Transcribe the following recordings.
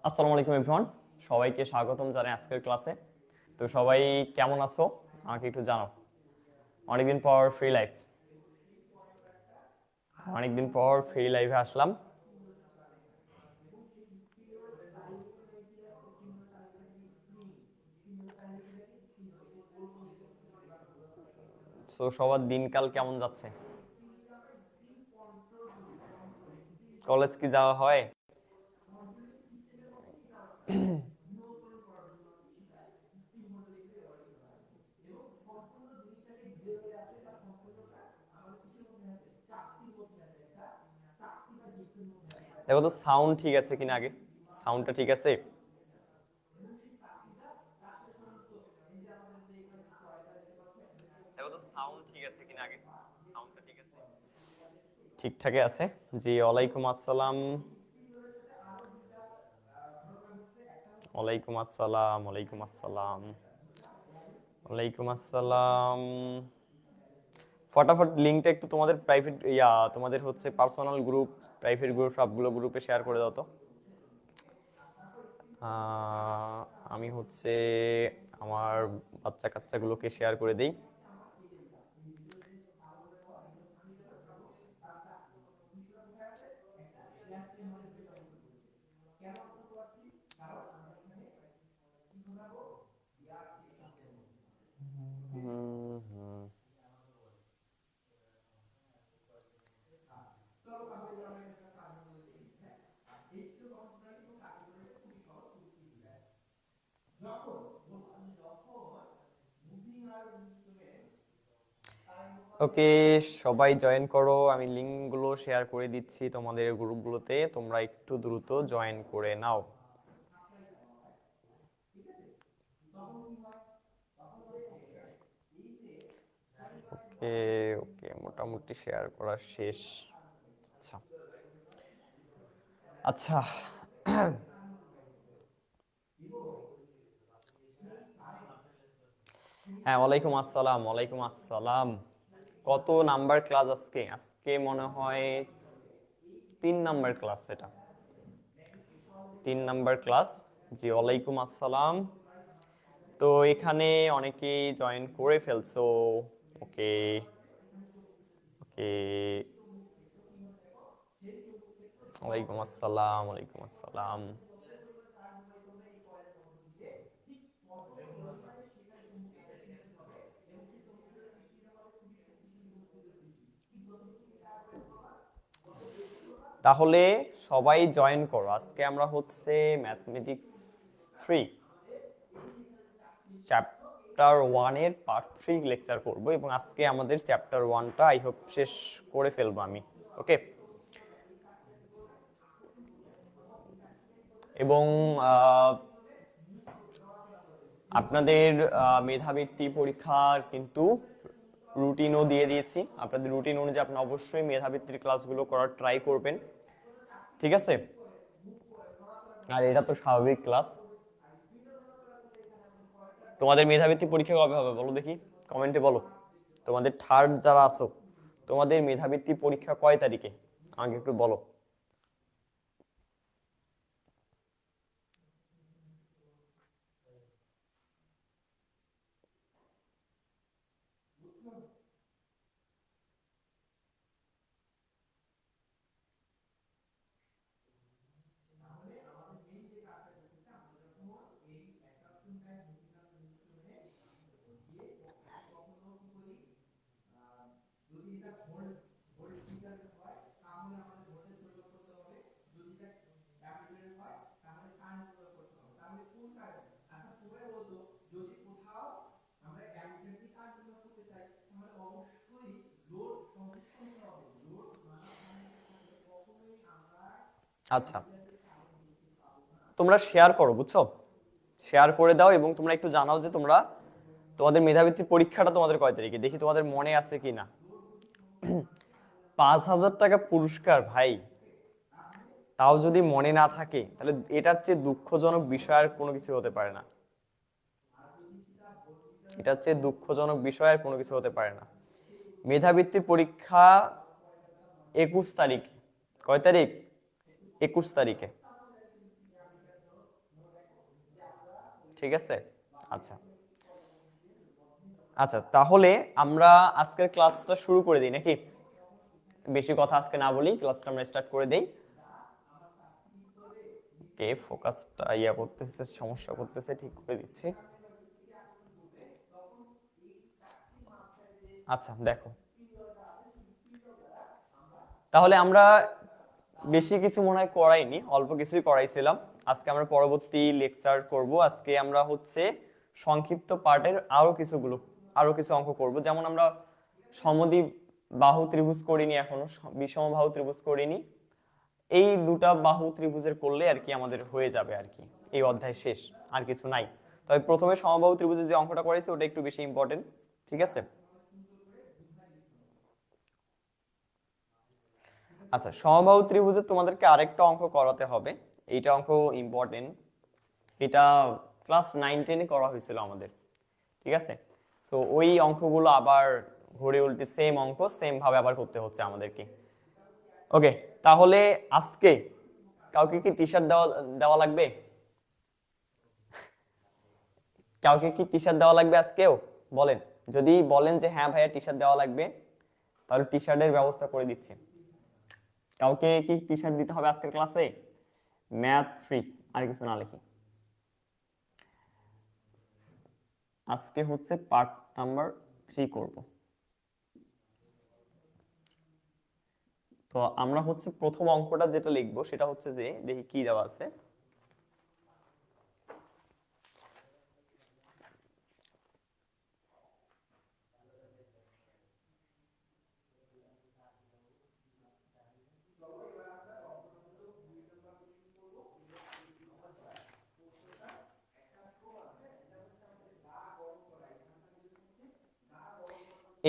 আসসালামু আলাইকুম এভরিওয়ান, সবাইকে স্বাগতম জানাই আজকের ক্লাসে। তো সবাই কেমন আছো আমাকে একটু জানাও। অনেকদিন পর ফ্রি লাইভে আসলাম। তো সবার দিনকাল কেমন যাচ্ছে? কলেজ কি যাওয়া হয়? দেখো তো সাউন্ড ঠিক আছে কিনা, আগে সাউন্ডটা ঠিক আছে? দেখো তো সাউন্ড ঠিক আছে কিনা, আগে সাউন্ডটা ঠিক আছে? ঠিকঠাকই আছে। জি, ওয়ালাইকুম আসসালাম। ওয়ালাইকুম আসসালাম, ওয়ালাইকুম আসসালাম, ওয়ালাইকুম আসসালাম। ফটাফট লিংকটা একটু তোমাদের প্রাইভেট তোমাদের হচ্ছে পার্সোনাল গ্রুপ, প্রাইভেট গ্রুপ, সবগুলো গ্রুপে শেয়ার করে দাও তো। আমি হচ্ছে আমার বাচ্চা কাচ্চাগুলোকে শেয়ার করে দেই। ওকে, সবাই জয়েন করো, আমি লিঙ্কগুলো শেয়ার করে দিচ্ছি তোমাদের গ্রুপগুলোতে, তোমরা একটু দ্রুত জয়েন করে নাও। ওকে ওকে, মোটামুটি শেয়ার করা শেষ। আচ্ছা আচ্ছা। হ্যাঁ, ওয়ালাইকুম আসসালাম, ওয়ালাইকুম আসসালাম। কত নাম্বার ক্লাস আজকে? আজকে মনে হয় 3 নাম্বার ক্লাস, এটা 3 নাম্বার ক্লাস। জি, ওয়ালাইকুম আসসালাম। তো এখানে অনেকেই জয়েন করে ফেলছো। ওকে ওকে, ওয়ালাইকুম আসসালাম, ওয়ালাইকুম আসসালাম। তাহলে সবাই জয়েন করো। আজকে আমরা হচ্ছে ম্যাথমেটিক্স 3 চ্যাপ্টার 1 এর পার্ট 3 লেকচার করব, এবং আজকে আমাদের চ্যাপ্টার 1টা আই হোপ শেষ করে ফেলবো আমি। ওকে, এবং আপনাদের মেধাবৃত্তি পরীক্ষার কিন্তু রুটিনও দিয়ে দিয়েছি। আপনাদের রুটিন অনুযায়ী আপনি অবশ্যই মেধাবৃত্তির ক্লাসগুলো করার ট্রাই করবেন, ঠিক আছে? আর এটা তো স্বাভাবিক ক্লাস। তোমাদের মেধাবৃত্তি পরীক্ষা কবে হবে বলো দেখি, কমেন্টে বলো। তোমাদের থার্ড যারা আছো, তোমাদের মেধাবৃত্তি পরীক্ষা কয় তারিখে আমাকে একটু বলো। আচ্ছা, তোমরা শেয়ার করো, বুঝছো? শেয়ার করে দাও, এবং তোমরা একটু জানাও যে তোমরা তোমাদের মেধাবৃত্তি পরীক্ষাটা তোমাদের কয় তারিখে, দেখি তোমাদের মনে আছে কিনা। 5,000 টাকা পুরস্কার ভাই, তাও যদি মনে না থাকে তাহলে এটার চেয়ে দুঃখজনক বিষয় আর কোনো কিছু হতে পারে না। এটার চেয়ে দুঃখজনক বিষয় আর কোনো কিছু হতে পারে না। মেধাবৃত্তির পরীক্ষা 21 তারিখ। কয় তারিখ? 21 তারিখে। ঠিক আছে, আচ্ছা আচ্ছা, তাহলে আমরা আজকের ক্লাসটা শুরু করে দিই নাকি? বেশি কথা আজকে না বলি, ক্লাসটা আমরা স্টার্ট করে দেই। কে ফোকাসটা করতেছে, সমস্যা করতেছে, ঠিক করে দিচ্ছি। আচ্ছা দেখো, তাহলে আমরা বেশি কিছু মনে হয় করাইনি, অল্প কিছুই করাইছিলাম। আজকে আমরা পরবর্তী লেকচার করব। আজকে আমরা হচ্ছে সংক্ষিপ্ত পার্টের আরো কিছু অঙ্ক করব। যেমন আমরা সমদ্বিবাহু বাহু ত্রিভুজ করিনি এখনো, বিষমবাহু ত্রিভুজ করিনি। এই দুটা বাহু ত্রিভুজের করলে আর কি আমাদের হয়ে যাবে আর কি, এই অধ্যায় শেষ, আর কিছু নাই। তবে প্রথমে সমবাহু ত্রিভুজের যে অঙ্কটা করেছি ওটা একটু বেশি ইম্পর্টেন্ট। ঠিক আছে, আচ্ছা সমবাহু ত্রিভুজে তোমাদেরকে আরেকটা অঙ্ক করাতে হবে। এইটা অঙ্ক ইম্পর্টেন্ট, এটা ক্লাস 9-10 করা হয়েছিল আমাদের। ঠিক আছে, তো ওই অঙ্কগুলো আবার ঘুরে উল্টে সেম অঙ্ক সেম ভাবে আবার করতে হচ্ছে আমাদেরকে। ওকে, তাহলে আজকে কাউকে কি টি শার্ট দেওয়া দেওয়া লাগবে? কাউকে কি টি শার্ট দেওয়া লাগবে আজকেও? বলেন, যদি বলেন যে হ্যাঁ ভাইয়া টি শার্ট দেওয়া লাগবে, তাহলে টি শার্টের ব্যবস্থা করে দিচ্ছি। কাউকে কি টি শার্ট দিতে হবে আজকের ক্লাসে? ম্যাথ ফ্রি, আর কিছু না লিখি। আজকে হচ্ছে পার্ট নাম্বার 3 করব। তো আমরা হচ্ছে প্রথম অঙ্কটা যেটা লিখবো সেটা হচ্ছে যে, দেখি কি দেওয়া আছে।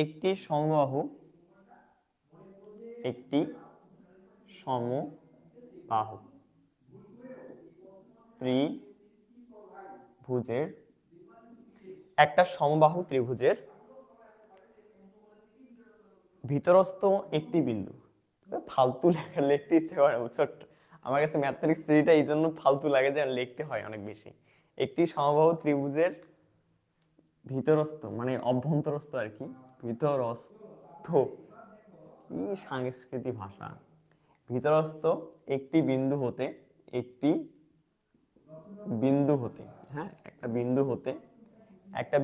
একটি সমবাহু ত্রিভুজের একটা সমবাহু ত্রিভুজের ভিতরস্থ একটি বিন্দু। ফালতু লিখতে ইচ্ছে করে, ছোট্ট আমার কাছে ম্যাথমেটিক্স 3টা এই জন্য ফালতু লাগে যে লিখতে হয় অনেক বেশি। একটি সমবাহু ত্রিভুজের ভিতরস্থ মানে অভ্যন্তরস্থ আর কি, ভিতরস্থ, কি সাংস্কৃতিক ভাষা, ভিতরস্থ একটি বিন্দু হতে, একটি বিন্দু হতে, হ্যাঁ একটা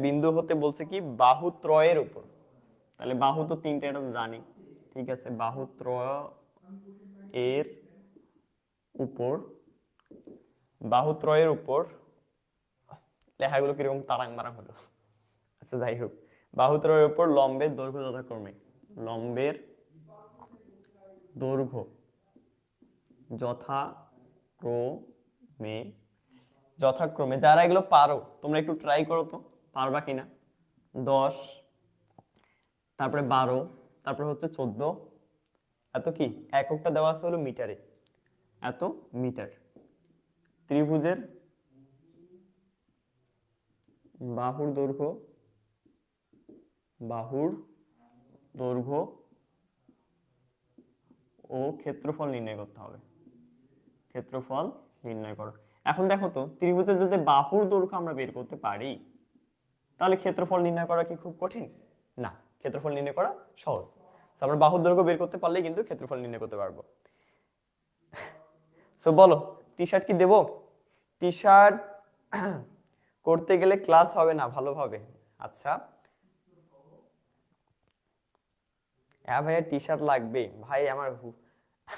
বিন্দু হতে বলছে কি বাহুত্রয়ের উপর। তাহলে বাহু তো 3টা, এটা তো জানি। ঠিক আছে, বাহুত্রয় এর উপর, বাহুত্রয়ের উপর, লেখাগুলো কিরকম তারাং মারাং হলো। আচ্ছা যাই হোক, বাহুত্রয়ের উপর লম্বের দৈর্ঘ্য যথাক্রমে, লম্বের দৈর্ঘ্য যথাক্রমে, যথাক্রমে, যারা এগুলো পারো তোমরা একটু ট্রাই করো তো, পারবা কিনা। 10, তারপরে 12, তারপরে হচ্ছে 14, এত কি এককটা দেওয়া আছে হলো মিটারে, এত মিটার। ত্রিভুজের বাহুর দৈর্ঘ্য, বাহুর দৈর্ঘ্য ও ক্ষেত্রফল নির্ণয় করতে হবে, ক্ষেত্রফল নির্ণয় করো। এখন দেখো তো, ত্রিভুজের যদি বাহুর দৈর্ঘ্য আমরা বের করতে পারি, তাহলে ক্ষেত্রফল নির্ণয় করা কি খুব কঠিন? না, ক্ষেত্রফল নির্ণয় করা সহজ। আমরা বাহুর দৈর্ঘ্য বের করতে পারলে কিন্তু ক্ষেত্রফল নির্ণয় করতে পারবো। সো বলো, টি শার্ট কি দেবো? টি শার্ট করতে গেলে ক্লাস হবে না ভালোভাবে। আচ্ছা, হ্যাঁ ভাইয়া টি শার্ট লাগবে ভাই,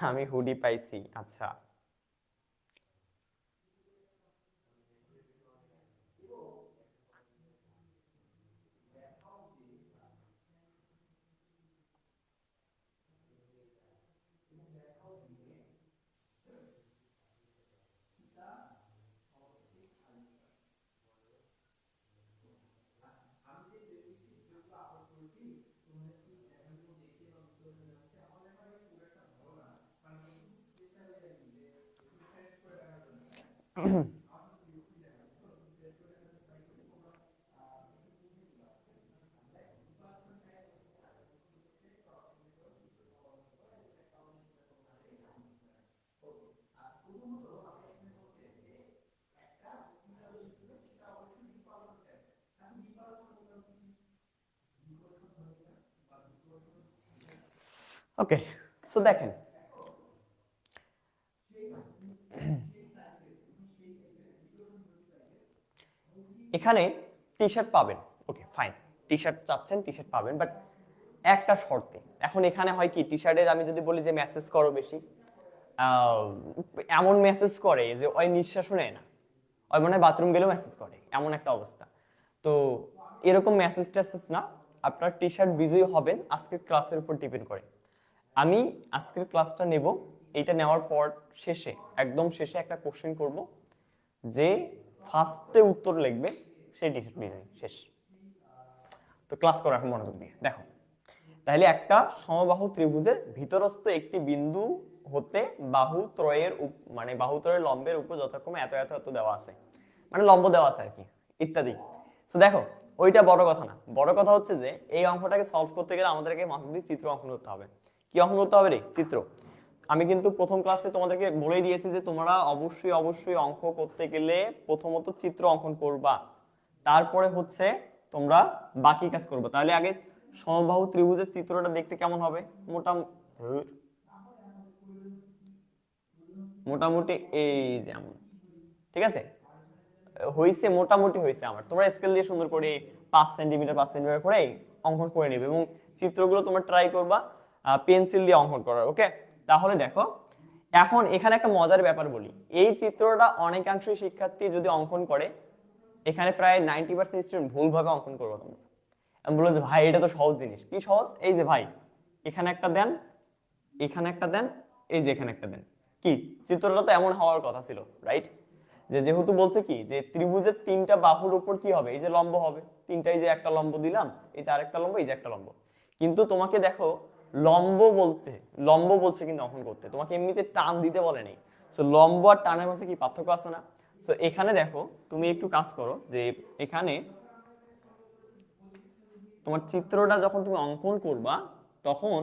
আমি হুডি পাইছি। আচ্ছা ওকে, সো দেখেন এখানে টি শার্ট পাবেন, ওকে ফাইন, টি শার্ট চাচ্ছেন, টি শার্ট পাবেন, বাট একটা শর্তে। এখন এখানে হয় কি, টি শার্টের আমি যদি বলি যে মেসেজ করো বেশি, এমন মেসেজ করে যে ওই নিঃশ্বাসও নেয় না, ওই মনে হয় বাথরুম গেলেও মেসেজ করে, এমন একটা অবস্থা। তো এরকম মেসেজ টেসেজ না, আপনার টি শার্ট বিজয়ী হবেন আজকের ক্লাসের উপর ডিপেন্ড করে। আমি আজকের ক্লাসটা নেব, এইটা নেওয়ার পর শেষে, একদম শেষে একটা কোশ্চেন করব, যে ফার্স্টে উত্তর লিখবে সেই টি শার্ট বিজয়ী, শেষ। তো ক্লাস করো এখন মনোযোগ দিয়ে দেখো। তাহলে একটা সমবাহু ত্রিভুজের ভিতরস্থ একটি বিন্দু হতে বাহু ত্রয়ের মানে বাহু ত্রয়ের লম্বের উপর যথাক্রমে এত এত এত দেওয়া আছে, মানে লম্ব দেওয়া আছে আর কি, ইত্যাদি। তো দেখো ওইটা বড় কথা না, বড় কথা হচ্ছে যে এই অঙ্কটাকে সলভ করতে গেলে আমাদেরকে মাস্ট বি চিত্র অঙ্কন করতে হবে। কি অঙ্কন করতে হবে রে? চিত্র। আমি কিন্তু প্রথম ক্লাসে তোমাদেরকে বলেই দিয়েছি যে তোমরা অবশ্যই অবশ্যই অঙ্ক করতে গেলে প্রথমত চিত্র অঙ্কন করবা, তারপরে হচ্ছে তোমরা বাকি কাজ করবে। তাহলে আগে সমবাহু ত্রিভুজের চিত্রটা দেখতে কেমন হবে? মোটামুটি এই যেমন, ঠিক আছে, হইছে, মোটামুটি হইছে আমার। তোমরা স্কেল দিয়ে সুন্দর করে 5 সেন্টিমিটার 5 সেন্টিমিটার করে অঙ্কন করে নেবে, এবং চিত্রগুলো তোমরা ট্রাই করবা পেন্সিল দিয়ে অঙ্কন করার, ওকে? তাহলে দেখো এখন এখানে একটা মজার ব্যাপার বলি, এই চিত্রটা অনেকাংশই শিক্ষার্থী যদি অঙ্কন করে, এখানে প্রায় 90% স্টুডেন্ট ভুলভাবে অঙ্কন করবো। তোমরা আমি বলবো যে ভাই এটা তো সহজ জিনিস। কি সহজ? এই যে ভাই এখানে একটা দেন, এখানে একটা দেন, এই যে এখানে একটা দেন, কি চিত্রটা তো এমন হওয়ার কথা ছিল, রাইট? যে যেহেতু বলছে কি যে ত্রিভুজের তিনটা বাহুর উপর কি হবে, এই যে লম্ব হবে, তিনটাই যে একটা লম্ব দিলাম, এই যে আরেকটা লম্ব, এই যে একটা লম্ব। কিন্তু তোমাকে দেখো লম্ব বলছে কিন্তু অঙ্কন করতে, তোমাকে এমনিতে টান দিতে বলে নেই। সো লম্ব আর টানের মাঝে কি পার্থক্য আছে না? সো এখানে দেখো তুমি একটু কাজ করো, যে এখানে তোমার চিত্রটা যখন তুমি অঙ্কন করবা তখন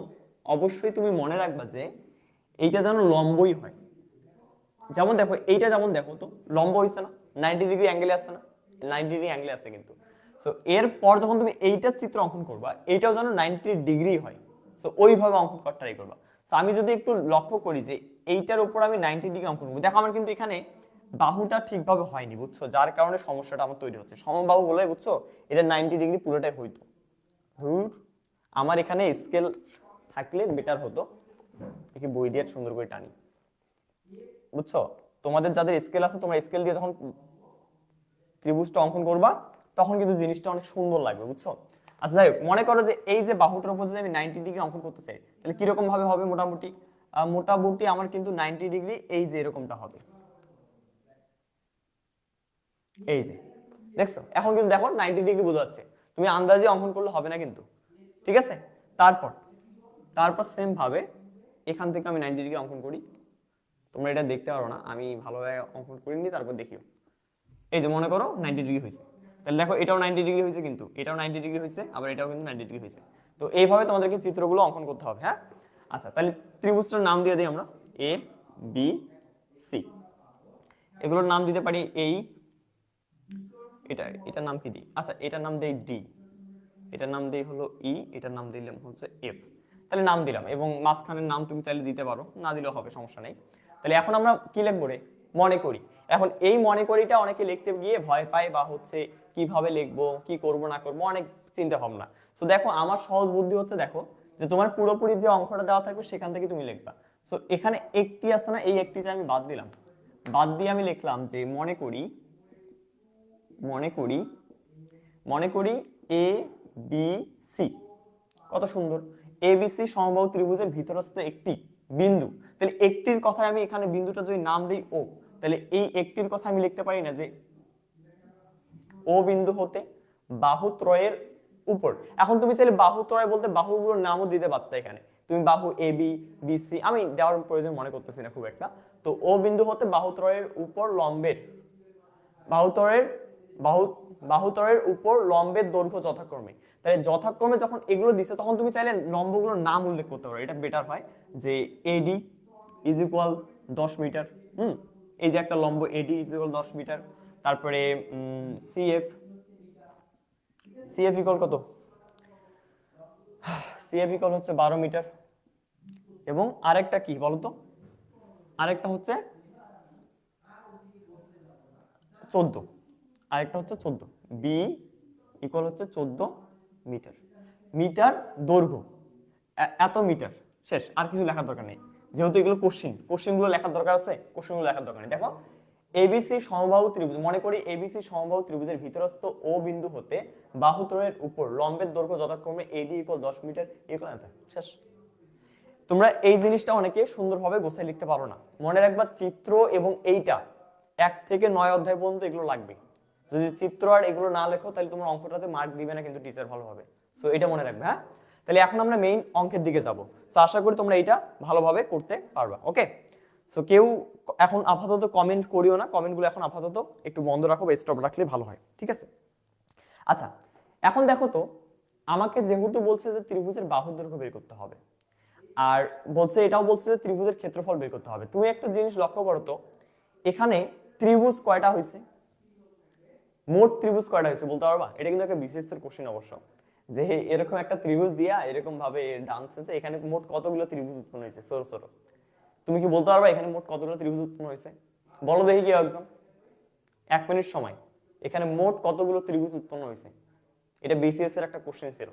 অবশ্যই তুমি মনে রাখবা যে এইটা যেন লম্বই হয়। যেমন দেখো এইটা, যেমন দেখো তো লম্ব হইছে না, 90 ডিগ্রি অ্যাঙ্গেলে আছে না, 90 ডিগ্রি অ্যাঙ্গেলে আছে কিন্তু। সো এরপর যখন তুমি এইটার চিত্র অঙ্কন করবা, এইটাও যেন 90 ডিগ্রি হয়। সো ওইভাবে অঙ্কন করার ট্রাই করবা। সো আমি যদি একটু লক্ষ্য করি যে এইটার উপর আমি 90 ডিগ্রি অঙ্কন করবো, দেখো আমার কিন্তু এখানে বাহুটা ঠিকভাবে হয়নি, বুঝছো, যার কারণে সমস্যাটা আমার তৈরি হচ্ছে। সমবাহু বলে বুঝছো, এটা 90 ডিগ্রি পুরোটাই হইতো। ধুর, আমার এখানে স্কেল থাকলে বেটার হতো, দেখি বই দিয়ে সুন্দর করে টানি, বুঝছো? তোমাদের যাদের স্কেল আছে, তোমরা স্কেল দিয়ে যখন ত্রিভুজটা অঙ্কন করবা তখন কিন্তু জিনিসটা অনেক সুন্দর লাগবে, বুঝছো? আচ্ছা যাই হোক, মনে করো যে এই যে বাহুটার উপর যদি আমি 90 ডিগ্রি অঙ্কন করতে চাই, তাহলে কিরকম ভাবে হবে? মোটামুটি মোটামুটি আমার কিন্তু 90 ডিগ্রি এই যে এরকমটা হবে, এই যে দেখছো। এখন কিন্তু দেখো 90 ডিগ্রি বোঝা যাচ্ছে, তুমি আন্দাজে অঙ্কন করলে হবে না কিন্তু, ঠিক আছে? তারপর তারপর সেম ভাবে এখান থেকে আমি 90 ডিগ্রি অঙ্কন করি, তোমরা এটা দেখতে পারো না, আমি ভালোভাবে অঙ্কন করিনি, তারপর দেখিও। এই যে মনে করো 90 ডিগ্রি হয়েছে, তাহলে দেখো এটাও 90 ডিগ্রি হয়েছে, কিন্তু এটাও 90 ডিগ্রি হয়েছে, আবার এটাও কিন্তু 90 ডিগ্রি হয়েছে। তো এইভাবে তোমাদেরকে চিত্রগুলো অঙ্কন করতে হবে, হ্যাঁ? আচ্ছা, তাহলে ত্রিভুজটার নাম দিয়ে দিই আমরা, এ বি সি। এগুলোর নাম দিতে পারি এই, এটার নাম কি দিই? আচ্ছা এটার নাম দেই ডি, এটার নাম দেই হলো ই, এটার নাম দিলাম হচ্ছে এফ। তাহলে নাম দিলাম, এবং মাঝখানের নাম তুমি চাইলে দিতে পারো, না দিলেও হবে, সমস্যা নেই। তাহলে এখন আমরা কি লিখবো রে? মনে করি। এখন এই মনে করিটা অনেকে লিখতে গিয়ে ভয় পায়, বা হচ্ছে কিভাবে লিখবো, কি করব না করবো, অনেক চিন্তা ভাবনা। সো দেখো আমার সহজ বুদ্ধি হচ্ছে, দেখো যে তোমার পুরোপুরি যে অঙ্কটা দেওয়া থাকবে সেখান থেকে তুমি লিখবা। সো এখানে একটি আছে না, এই একটিতে আমি বাদ দিলাম, বাদ দিয়ে আমি লিখলাম যে মনে করি, মনে করি, মনে করি এ বি সি। কত সুন্দর, এ বি সি সমবাহু ত্রিভুজের ভিতরস্থ একটি বিন্দু। তাহলে একটির কথা আমি এখানে বিন্দুটা যদি নাম দেই ও, তাহলে এই একটির কথা আমি লিখতে পারি না যে ও বিন্দু হতে বাহুত্রয়ের উপর। এখন তুমি চাইলে বাহুত্রয় বলতে বাহুগুলোর নামও দিতে পারতে, এখানে তুমি বাহু এ বি বি সি, আমি দেওয়ার প্রয়োজন মনে করতেছি না খুব একটা। তো ও বিন্দু হতে বাহুত্রয়ের উপর লম্বের, বাহুত্বরের বাহু বাহুত্বরের উপর লম্বের দৈর্ঘ্য যথাক্রমে। তাহলে যথাক্রমে যখন এগুলো দিছে, তখন তুমি চাইলে লম্বগুলোর নাম উল্লেখ করতে পারো, এটা বেটার হয়। যে এডি ইজ ইকুয়াল 10 মিটার, এই যে একটা লম্ব এডি ইজ ইকুয়াল 10 মিটার। তারপরে সিএফ, সিএফ ইকুয়াল কত? সিএফ ইকুয়াল হচ্ছে 12 মিটার। এবং আরেকটা কি বলতো, আরেকটা হচ্ছে 14, আরেকটা হচ্ছে 14, বি ইকুয়াল হচ্ছে 14 মিটার। মিটার দৈর্ঘ্য এত মিটার, শেষ, আর কিছু লেখার দরকার নেই। যেহেতু এগুলো কোশ্চেনগুলো লেখার দরকার আছে, কোশ্চেনগুলো লেখার দরকার নেই। দেখো এবিসি সমবাহু ত্রিভুজ, মনে করি এবিসি সমবাহু ত্রিভুজের ভিতরস্থ ও বিন্দু হতে বাহুত্রয়ের উপর লম্বের দৈর্ঘ্য যথাক্রমে এডি ইকুয়াল 10 মিটার ইকুয়াল, শেষ। তোমরা এই জিনিসটা অনেকে সুন্দরভাবে গোছায় লিখতে পারো না, মনে রাখবা চিত্র এবং এইটা 1 থেকে 9 অধ্যায় পর্যন্ত এগুলো লাগবে। যদি চিত্র আর এগুলো না লেখো তাহলে তোমার অঙ্কটাতে মার্ক দিবে না কিন্তু টিচার ভালোভাবে। সো এটা মনে রাখবে, হ্যাঁ। তাহলে এখন আমরা মেইন অঙ্কের দিকে যাব। সো আশা করি তোমরা এটা ভালোভাবে করতে পারবা, ওকে। সো কেউ এখন আপাতত কমেন্ট করিও না, কমেন্টগুলো এখন আপাতত একটু বন্ধ রাখো বা স্টপ রাখলে ভালো হয়, ঠিক আছে। আচ্ছা, এখন দেখো তো, আমাকে যেহেতু বলছে যে ত্রিভুজের বাহুর দৈর্ঘ্য বের করতে হবে, আর বলছে এটাও বলছে যে ত্রিভুজের ক্ষেত্রফল বের করতে হবে। তুমি একটা জিনিস লক্ষ্য করো তো, এখানে ত্রিভুজ কয়টা হয়েছে, মোট ত্রিভুজ কয়টা হয়েছে বলতে পারবা? এটা কিন্তু একটা বিশেষ এর কোশ্চেন অবশ্য, যে এরকম একটা ত্রিভুজ দিয়া এরকম ভাবে ডান শেষে এখানে মোট কতগুলো ত্রিভুজ উৎপন্ন হয়েছে ছোট ছোট, তুমি কি বলতে পারবা এখানে মোট কতগুলো ত্রিভুজ উৎপন্ন হয়েছে? বলো দেখি কি একজন, 1 মিনিট সময়, এখানে মোট কতগুলো ত্রিভুজ উৎপন্ন হয়েছে? এটা বিসিএস এর একটা কোশ্চেন ছিল,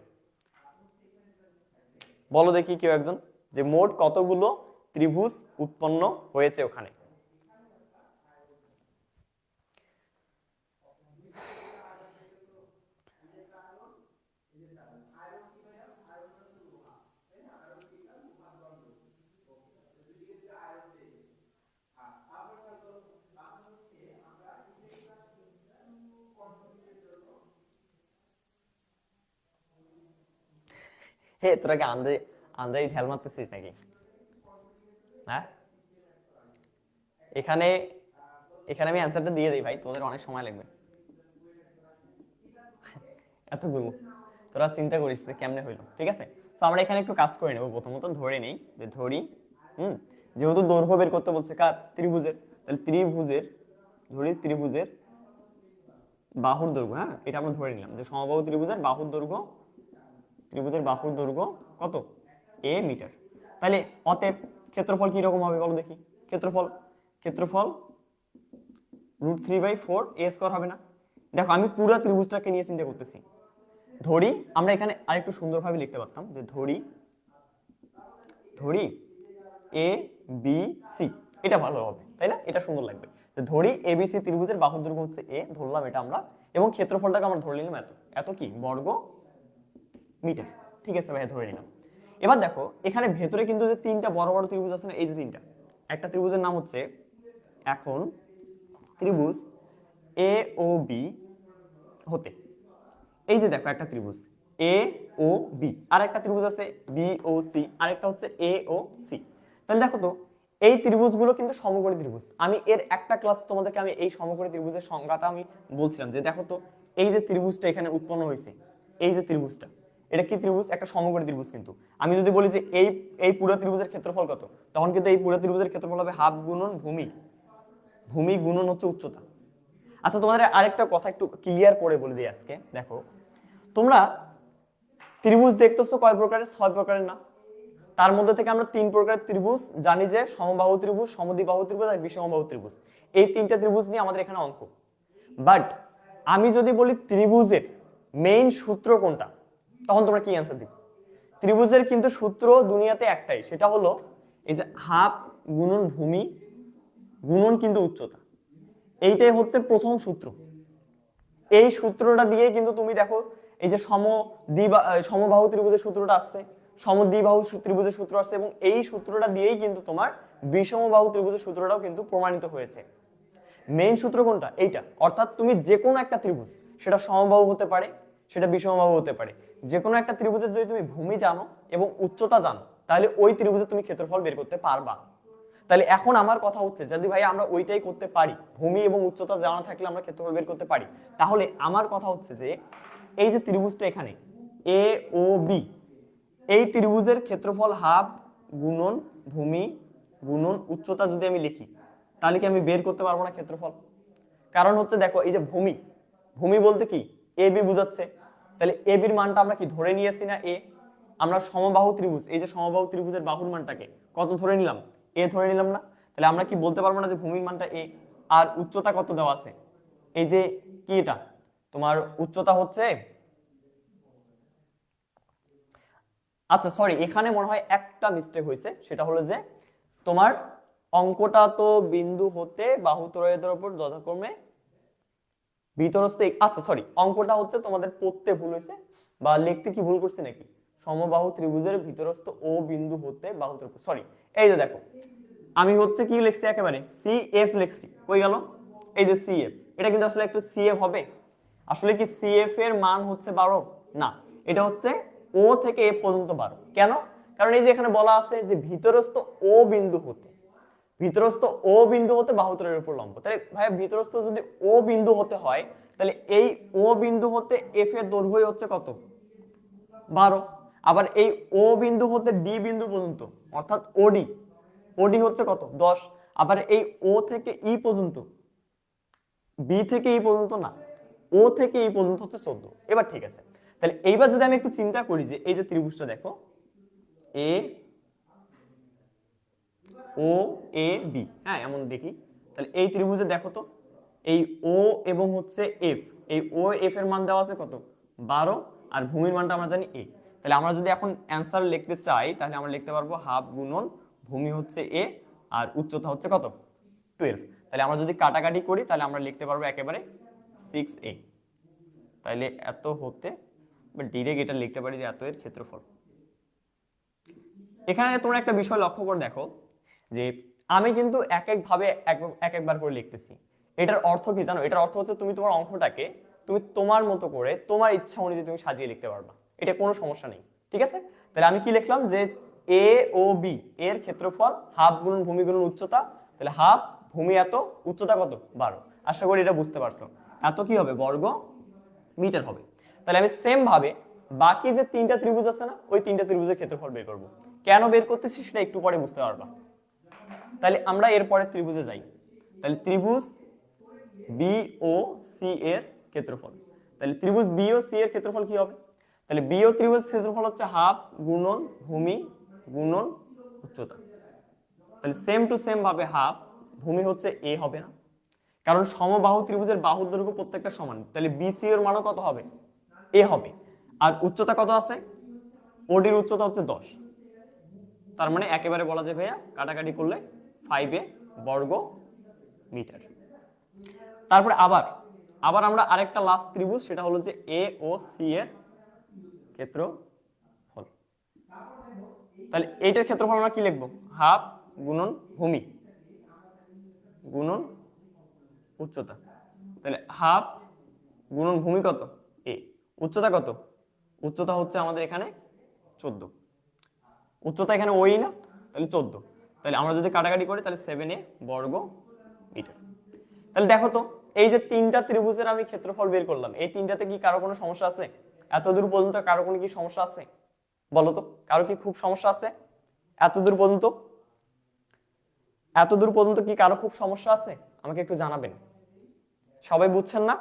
বলো দেখি কেউ একজন, যে মোট কতগুলো ত্রিভুজ উৎপন্ন হয়েছে ওখানে। হে তোরা কি আন্দাই ঢেল মারতেছিস নাকি? হ্যাঁ, এখানে এখানে আমি অ্যান্সারটা দিয়ে দিই ভাই, তোদের অনেক সময় লাগবে এতগুলো, তোরা চিন্তা করিস যে কেমনে হইলো, ঠিক আছে। তো আমরা এখানে একটু কাজ করে নেব। প্রথমত ধরে নেই, যে ধরি, যেহেতু দৈর্ঘ্য বের করতে বলছে কার, ত্রিভুজের, তাহলে ত্রিভুজের, ধরি ত্রিভুজের বাহুর দৈর্ঘ্য, হ্যাঁ এটা আমরা ধরে নিলাম যে সমবাহু ত্রিভুজের বাহুর দৈর্ঘ্য, ত্রিভুজের বাহুর দৈর্ঘ্য কত, এ মিটার। তাহলে অতএব ক্ষেত্রফল কি রকম হবে বলো দেখি, ক্ষেত্রফল, ক্ষেত্রফল √3/4 a স্কয়ার হবে না? দেখো আমি পুরো ত্রিভুজটাকে নিয়ে চিন্তা করতেছি, ধরি আমরা এখানে আরেকটু সুন্দরভাবে লিখতে পারতাম যে ধরি, ধরি এ বি সি, এটা ভালো হবে তাই না, এটা সুন্দর লাগবে। যে ধরি এবিসি ত্রিভুজের বাহুর দৈর্ঘ্য হচ্ছে এ, ধরলাম এটা আমরা, এবং ক্ষেত্রফলটাকে আমরা ধরে নিলাম এত, এত কি বর্গ মিটার, ঠিক আছে ভাই ধরে নিলাম। এবার দেখো এখানে ভেতরে কিন্তু যে তিনটা বড় বড় ত্রিভুজ আছে না, এই যে তিনটা, একটা ত্রিভুজের নাম হচ্ছে এখন ত্রিভুজ এ ও বি হতে, এই যে দেখো একটা ত্রিভুজ এ ও বি, আর একটা ত্রিভুজ আছে বি ও সি, আর একটা হচ্ছে এ ও সি। তাহলে দেখো তো এই ত্রিভুজগুলো কিন্তু সমকোণী ত্রিভুজ। আমি এর একটা ক্লাস তোমাদেরকে আমি এই সমকোণী ত্রিভুজের সংজ্ঞাটা আমি বলছিলাম, যে দেখো তো এই যে ত্রিভুজটা এখানে উৎপন্ন হয়েছে, এই যে ত্রিভুজটা, এটা কি ত্রিভুজ? একটা সমকোণী ত্রিভুজ। কিন্তু আমি যদি বলি যে এই এই পুরো ত্রিভুজের ক্ষেত্রফল কত, তখন কিন্তু এই পুরো ত্রিভুজের ক্ষেত্রফল হবে হাফ গুণন ভূমি, ভূমি গুণন হচ্ছে উচ্চতা। আচ্ছা তোমাদের আরেকটা কথা একটু ক্লিয়ার করে বলে দিই আজকে, দেখো তোমরা ত্রিভুজ দেখতেছো কয় প্রকারের? 6 প্রকারের না? তার মধ্যে থেকে আমরা 3 প্রকারের ত্রিভুজ জানি, যে সমবাহু ত্রিভুজ, সমদ্বিবাহু ত্রিভুজ আর বিষমবাহু ত্রিভুজ। এই তিনটা ত্রিভুজ নিয়ে আমাদের এখানে অঙ্ক। বাট আমি যদি বলি ত্রিভুজের মেইন সূত্র কোনটা, তখন তোমরা কি অ্যান্সার দিবে? ত্রিভুজের কিন্তু সূত্র দুনিয়াতে একটাই, সেটা হলো এই যে হাফ গুণন ভূমি গুণন কিন্তু উচ্চতা, এইটাই হচ্ছে প্রথম সূত্র। এই সূত্রটা দিয়ে কিন্তু তুমি দেখো এই যে সমবাহু ত্রিভুজের সূত্রটা আসছে, সমদ্বিবাহু ত্রিভুজের সূত্র আসছে, এবং এই সূত্রটা দিয়েই কিন্তু তোমার বিষমবাহু ত্রিভুজের সূত্রটাও কিন্তু প্রমাণিত হয়েছে। মেইন সূত্র কোনটা? এইটা। অর্থাৎ তুমি যে কোনো একটা ত্রিভুজ, সেটা সমবাহু হতে পারে, সেটা বিষমবাহু হতে পারে, যে কোনো একটা ত্রিভুজের যদি তুমি ভূমি জানো এবং উচ্চতা জানো, তাহলে ওই ত্রিভুজে তুমি ক্ষেত্রফল বের করতে পারবা। তাহলে এখন আমার কথা হচ্ছে, যদি ভাই আমরা ওইটাই করতে পারি, ভূমি এবং উচ্চতা জানা থাকলে আমরা ক্ষেত্রফল বের করতে পারি, তাহলে আমার কথা হচ্ছে যে এই যে ত্রিভুজটা এখানে এ ও বি, এই ত্রিভুজের ক্ষেত্রফল হাফ গুণন ভূমি গুণন উচ্চতা যদি আমি লিখি, তাহলে কি আমি বের করতে পারবো না ক্ষেত্রফল? কারণ হচ্ছে দেখো এই যে ভূমি, ভূমি বলতে কি এ বি বুঝাচ্ছে, তাহলে এ বির মানটা আমরা কি ধরে নিয়েছি না এ, আমরা সমবাহু ত্রিভুজ, এই যে সমবাহু ত্রিভুজের বাহুর মানটাকে কত ধরে নিলাম, এ ধরে নিলাম না? তাহলে আমরা কি বলতে পারবো না যে ভূমির মানটা এ, আর উচ্চতা কত দেওয়া আছে, এই যে কি এটা তোমার উচ্চতা হচ্ছে, আচ্ছা সরি এখানে মনে হয় একটা মিস্টেক হয়েছে, সেটা হলো যে তোমার অঙ্কটা তো বিন্দু হতে বাহুত্রয়ের উপর যথাক্রমে ভিতরস্থ, আচ্ছা সরি অঙ্কটা হচ্ছে তোমাদের পড়তে ভুল হয়েছে বা লিখতে কি ভুল করছি নাকি, সমবাহু ত্রিভুজের ভিতরস্থ ও বিন্দু হতে বাহুত্রয়, সরি এই যে দেখো আমি হচ্ছে কি লিখছি, একেবারে সি এফ লিখছি, কই গেল, এই যে সি এফ, এটা কিন্তু আসলে একটু সি এফ হবে, আসলে কি সি এফ এর মান হচ্ছে 12 না, এটা হচ্ছে ও থেকে এফ পর্যন্ত 12, কেন, কারণ এই যে এখানে বলা আছে যে ভিতরস্থ ও বিন্দু হতে, ভিতরস্থ ও বিন্দু হতে বাহুত্রয়ের উপর লম্ব, তাহলে ভাই ভিতরস্থ যদি ও বিন্দু হতে হয় তাহলে এই ও বিন্দু হতে এফ এর দৈর্ঘ্য হচ্ছে কত, 12, আবার এই ও বিন্দু হতে ডি বিন্দু পর্যন্ত অর্থাৎ ওডি, ওডি হচ্ছে কত 10, আবার এই ও থেকে ই পর্যন্ত, বি থেকে ই পর্যন্ত না, ও থেকে ই পর্যন্ত হচ্ছে 14, এবার ঠিক আছে, তাহলে এইবার যদি আমি একটু চিন্তা করি যে এই যে ত্রিভুজটা দেখো এ ও এ বি, হ্যাঁ এমন দেখি, তাহলে এই ত্রিভুজে দেখো তো এই ও এবং হচ্ছে এফ, এই ও এফ এর মান দেওয়া আছে কত 12, আর ভূমির মানটা আমরা জানি এ, তাহলে আমরা যদি এখন অ্যান্সার লিখতে চাই তাহলে আমরা লিখতে পারবো হাফ গুণন ভূমি হচ্ছে এ আর উচ্চতা হচ্ছে কত 12, তাহলে আমরা যদি কাটাকাটি করি তাহলে আমরা লিখতে পারবো একেবারে 6a, তাহলে এত হতে বা ডিরেক্ট এটা লিখতে পারি যে এত এর ক্ষেত্রফল। এখানে তোমরা একটা বিষয় লক্ষ্য করে দেখো যে আমি কিন্তু এক এক ভাবে এক একবার করে লিখতেছি, এটার অর্থ কি জানো, এটার অর্থ হচ্ছে তুমি তোমার অঙ্কটাকে তুমি তোমার মতো করে তোমার ইচ্ছা অনুযায়ী তুমি সাজিয়ে লিখতে পারবা, এটা কোনো সমস্যা নেই, ঠিক আছে। তাহলে আমি কি লিখলাম যে এ ও বি এর ক্ষেত্রফল হাফ গুণন ভূমি গুণন উচ্চতা, তাহলে হাফ ভূমি এত উচ্চতা কত 12, আশা করি এটা বুঝতে পারছো, এত কি হবে বর্গ মিটার হবে। তাহলে আমি সেম ভাবে বাকি যে তিনটা ত্রিভুজ আছে না ওই তিনটা ত্রিভুজের ক্ষেত্রফল বের করব, কেন বের করতেছি সেটা একটু পরে বুঝতে পারবা। তাহলে আমরা এরপরে ত্রিভুজে যাই, তাহলে ত্রিভুজ বি ও সি এর ক্ষেত্রফল, তাহলে ত্রিভুজ বি ও সি এর ক্ষেত্রফল কি হবে, তাহলে বি ও ত্রিভুজ ক্ষেত্রফল হচ্ছে হাফ গুণন ভূমি গুণন উচ্চতা, তাহলে সেম টু সেম ভাবে হাফ ভূমি হচ্ছে এ হবে না, কারণ সমবাহু ত্রিভুজের বাহুর দৈর্ঘ্য প্রত্যেকটা সমান, তাহলে বিসি এর মানও কত হবে এ হবে, আর উচ্চতা কত আছে ওডির উচ্চতা হচ্ছে 10, তার মানে একেবারে বলা যায় ভাইয়া কাটাকাটি করলে 5a বর্গ মিটার। তারপরে আবার আবার আমরা আরেকটা লাস্ট ত্রিভুজ, সেটা হলো যে এ ও সি এর ক্ষেত্রফল, তাহলে এইটার ক্ষেত্রফল আমরা কি লিখবো হাফ গুণন ভূমি গুণন উচ্চতা, তাহলে হাফ গুণন ভূমি কত এ, উচ্চতা কত, উচ্চতা হচ্ছে আমাদের এখানে 14, উচ্চতা এখানে ওই না তাহলে 14, তাহলে আমরা যদি কাটাকাটি করি তাহলে 7a বর্গ মিটার। তাহলে দেখো তো এই যে তিনটা ত্রিভুজের আমি ক্ষেত্রফল বের করলাম, এই তিনটাতে কি কারো কোনো সমস্যা আছে, এতদূর পর্যন্ত কারো কোনো কি সমস্যা আছে বলো তো, কারো কি খুব সমস্যা আছে এতদূর পর্যন্ত, এতদূর পর্যন্ত কি কারো খুব সমস্যা আছে আমাকে একটু জানাবেন, সবাই বুঝছেন না?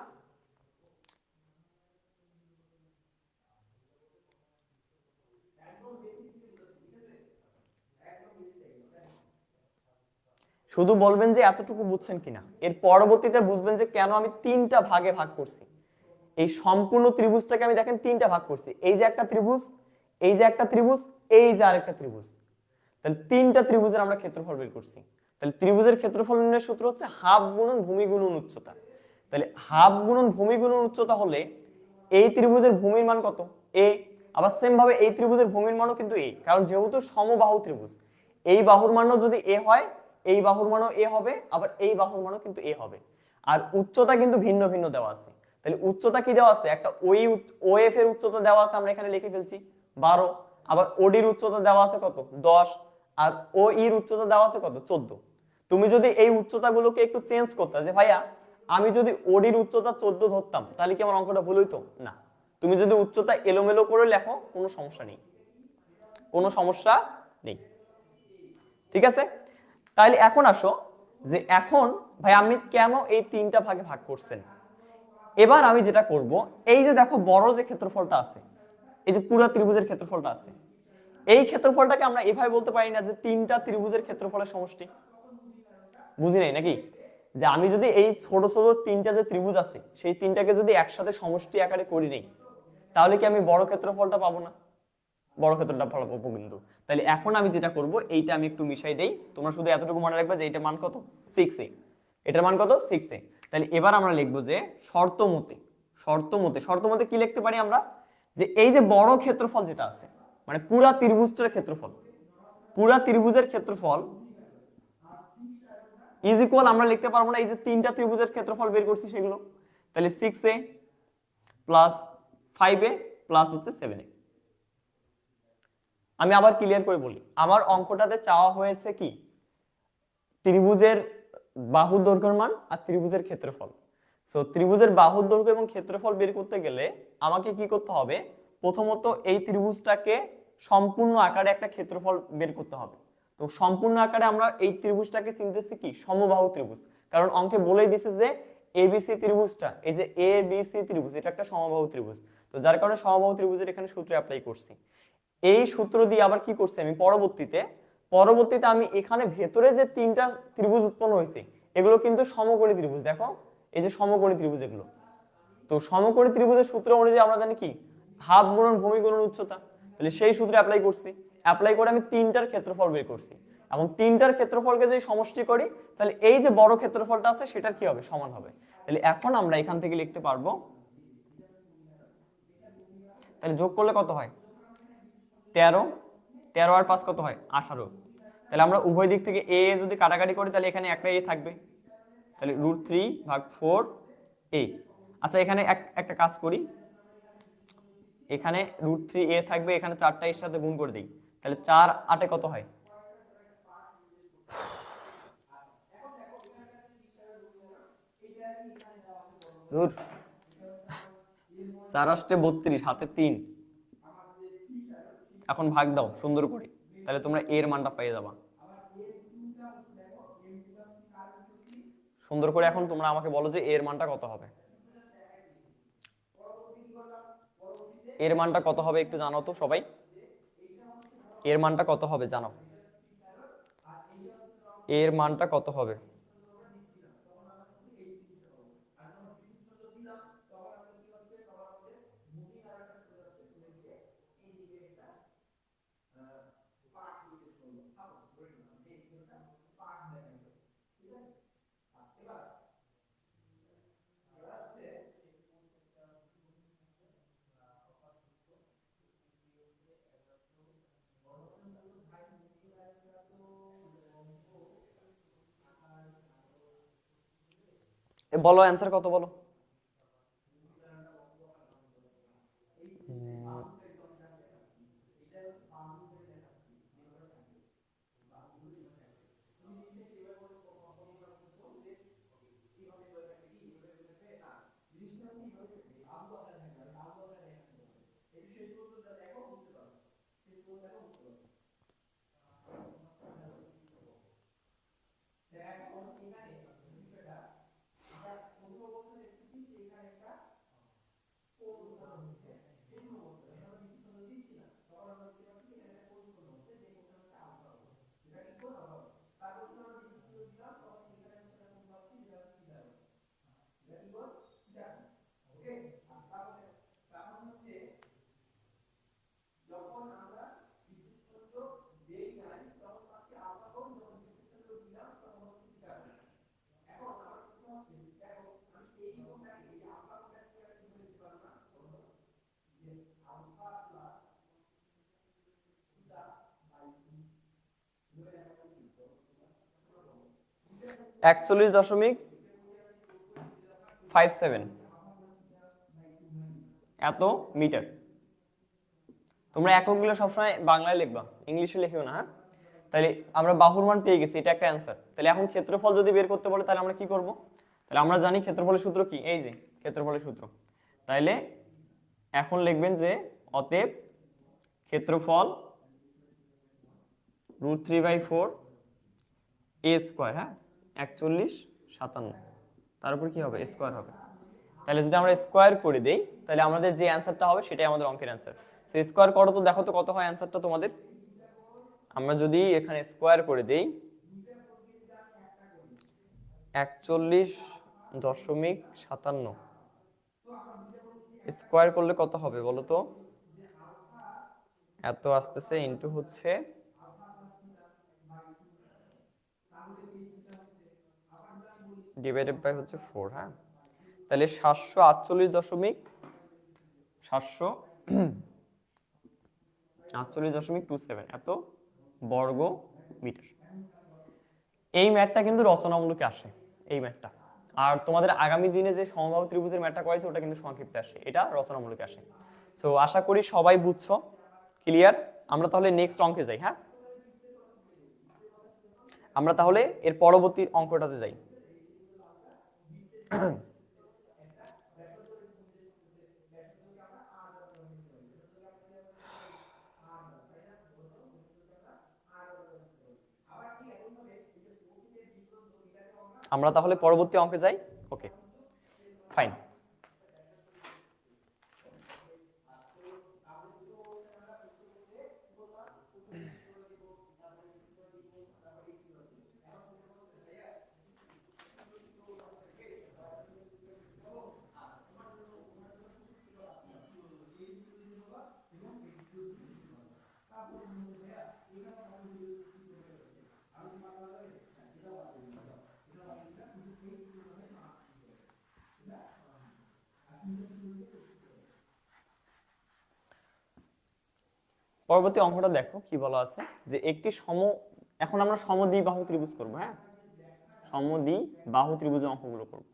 শুধু বলবেন যে এতটুকু বুঝছেন কিনা, এর পরবর্তীতে বুঝবেন যে কেন আমি তিনটা ভাগে ভাগ করছি, এই সম্পূর্ণ ত্রিভুজটাকে আমি দেখেন তিনটা ভাগ করছি, এই যে একটা ত্রিভুজ, এই যে একটা ত্রিভুজ, এই যে আরেকটা ত্রিভুজ, তাহলে তিনটা ত্রিভুজের আমরা ক্ষেত্রফল বের করছি, তাহলে ত্রিভুজের ক্ষেত্রফল নির্ণয়ের সূত্র হচ্ছে হাফ গুণন ভূমি গুণন উচ্চতা, তাহলে হাফ গুণন ভূমি গুণন উচ্চতা হলে এই ত্রিভুজের ভূমির মান কত এ, আবার সেম ভাবে এই ত্রিভুজের ভূমির মানও কিন্তু এ, কারণ যেহেতু সমবাহু ত্রিভুজ এই বাহুর মানও যদি এ হয় এই বাহুর মানও এ হবে, আবার এই বাহুর মানও কিন্তু এ হবে, আর উচ্চতা কিন্তু ভিন্ন ভিন্ন দেওয়া আছে, তাহলে উচ্চতা কি দেওয়া আছে একটা ওই ওএফ এর উচ্চতা দেওয়া আছে আমরা এখানে লিখে ফেলছি 12, আবার ওডির উচ্চতা দেওয়া আছে কত 10, আর ও ইর উচ্চতা দেওয়া আছে কত 14, তুমি যদি এই উচ্চতাগুলোকে একটু চেঞ্জ করতে যে ভাইয়া আমি যদি ওডির উচ্চতা 14 ধরতাম তাহলে কি আমার অঙ্কটা ভুল হইতো না, তুমি যদি উচ্চতা এলোমেলো করে লেখো কোনো সমস্যা নেই, কোনো সমস্যা নেই, ঠিক আছে। তাহলে এখন আসো যে এখন ভাই আমি কেন এই তিনটা ভাগে ভাগ করছেন, এবার আমি যেটা করব এই যে দেখো বড় যে ক্ষেত্রফলটা আছে এই যে পুরো ত্রিভুজের ক্ষেত্রফলটা আছে এই ক্ষেত্রফলটাকে আমরা এভাবে বলতে পারি না যে তিনটা ত্রিভুজের ক্ষেত্রফলের সমষ্টি, বুঝি নাই নাকি? যে আমি যদি এই ছোট ছোট তিনটা যে ত্রিভুজ আছে সেই তিনটাকে যদি একসাথে সমষ্টি আকারে করি নেই, তাহলে কি আমি বড় ক্ষেত্রফলটা পাবো না? বড় ক্ষেত্রটা ফল পাবো কিন্তু। তাহলে এখন আমি যেটা করব, এইটা আমি একটু মিশাই দেই, তোমরা শুধু এতটুকু মনে রাখবে যে এটার মান কত, 6a, এটার মান কত, 6a। তাহলে এবার আমরা লিখবো যে শর্তমতে কি লিখতে পারি আমরা, যে এই যে বড় ক্ষেত্রফল যেটা আছে, মানে পুরা ত্রিভুজটার ক্ষেত্রফল, পুরা ত্রিভুজের ক্ষেত্রফল ইজ ইকুয়াল, আমরা লিখতে পারবো না এই যে তিনটা ত্রিভুজের ক্ষেত্রফল বের করছি সেগুলো, তাহলে 6a প্লাস 5a প্লাস হচ্ছে 7a। আমি আবার ক্লিয়ার করে বলি, আমার অঙ্কটাতে চাওয়া হয়েছে কি, ত্রিভুজের বাহুর দৈর্ঘ্যের মান আর ত্রিভুজের ক্ষেত্রফল। সো ত্রিভুজের বাহুর দৈর্ঘ্য এবং ক্ষেত্রফল বের করতে গেলে আমাকে কি করতে হবে, প্রথমত এই ত্রিভুজটাকে সম্পূর্ণ আকারে একটা ক্ষেত্রফল বের করতে হবে। তো সম্পূর্ণ আকারে আমরা এই ত্রিভুজটাকে চিনতেছি কি, সমবাহু ত্রিভুজ, কারণ অঙ্কে বলেই দিছে যে এবিসি ত্রিভুজটা, এই যে এবিসি ত্রিভুজ, এটা একটা সমবাহু ত্রিভুজ। তো যার কারণে সমবাহু ত্রিভুজের এখানে সূত্র অ্যাপ্লাই করছি। এই সূত্র দিয়ে আবার কি করছি আমি পরবর্তীতে আমি এখানে ভেতরে যে তিনটা ত্রিভুজ উৎপন্ন হয়েছে এগুলো কিন্তু সমকোণী ত্রিভুজ, দেখো এই যে সমকোণী ত্রিভুজ এগুলো। তো সমকোণী ত্রিভুজের সূত্র অনুযায়ী আমরা জানি কি, হাত গুণন ভূমি গুণন উচ্চতা, তাহলে সেই সূত্রে অ্যাপ্লাই করছি, অ্যাপ্লাই করে আমি তিনটার ক্ষেত্রফল বের করছি, এবং তিনটার ক্ষেত্রফলকে যদি সমষ্টি করি তাহলে এই যে বড় ক্ষেত্রফলটা আছে সেটার কি হবে, সমান হবে। তাহলে এখন আমরা এখান থেকে লিখতে পারবো, তাহলে যোগ করলে কত হয়, 13, 13 আর 5 কত হয়, 18। তাহলে আমরা উভয় দিক থেকে a যদি কাটাকাটি করি তাহলে এখানে একটা a থাকবে, তাহলে √3/4a। আচ্ছা এখানে একটা কাজ করি, এখানে √3a থাকবে, এখানে 4টা এর সাথে গুণ করে দিই, তাহলে 4 8 কত হয়, দূর 4 8 32, হাতে 3। এখন ভাগ দাও সুন্দর করে, তাহলে তোমরা এর মানটা পেয়ে যাবা সুন্দর করে। এখন তোমরা আমাকে বলো যে এর মানটা কত হবে, এর মানটা কত হবে একটু জানাও তো সবাই, এর মানটা কত হবে জানাও, এর মানটা কত হবে। বলো অ্যান্সার কত বলো, (41.57) এত মিটার। তোমরা এককগুলো সবসময় বাংলায় লিখবা, ইংলিশে লিখিও না, হ্যাঁ? তাহলে আমরা বাহুর মান পেয়ে গেছি, এটা একটা অ্যান্সার। তাহলে এখন ক্ষেত্রফল যদি বের করতে বলে তাহলে আমরা কি করব, তাহলে আমরা জানি ক্ষেত্রফলের সূত্র কি, এই যে ক্ষেত্রফলের সূত্র। তাইলে এখন লিখবেন যে অতএব ক্ষেত্রফল √3/4a², হ্যাঁ 4157, তার উপর কি হবে, স্কয়ার হবে। তাহলে যদি আমরা স্কয়ার করে দেই তাহলে আমাদের যে অ্যান্সারটা হবে সেটাই আমাদের অঙ্কের অ্যান্সার। সো স্কয়ার করো তো, দেখো তো কত হয় অ্যান্সারটা তোমাদের। আমরা যদি এখানে স্কোয়ার করে দেই 41.57 স্কোয়ার করলে কত হবে বলো তো? এত আসতেছে ইনটু হচ্ছে ডিভাইডেড বাই হচ্ছে 4। হ্যাঁ, তাহলে 748.27 এত বর্গ মিটার। এই ম্যাথটা কিন্তু রচনামূলকে আসে, এই ম্যাথটা। আর তোমাদের আগামী দিনে যে সমবাহু ত্রিভুজের ম্যাথটা করেছে ওটা কিন্তু সংক্ষিপ্তে আসে, এটা রচনামূলকে আসে। সো আশা করি সবাই বুঝছো, ক্লিয়ার। আমরা তাহলে নেক্সট অঙ্কে যাই। হ্যাঁ, আমরা তাহলে এর পরবর্তী অঙ্কটাতে যাই। আমরা তাহলে পরবর্তী অঙ্কে যাই। ওকে, ফাইন। পরবর্তী অঙ্কটা দেখো কি বলা আছে, যে একটি এখন আমরা সমদ্বিবাহু ত্রিভুজ করব। হ্যাঁ, সমদ্বিবাহু ত্রিভুজের অঙ্কগুলো করব।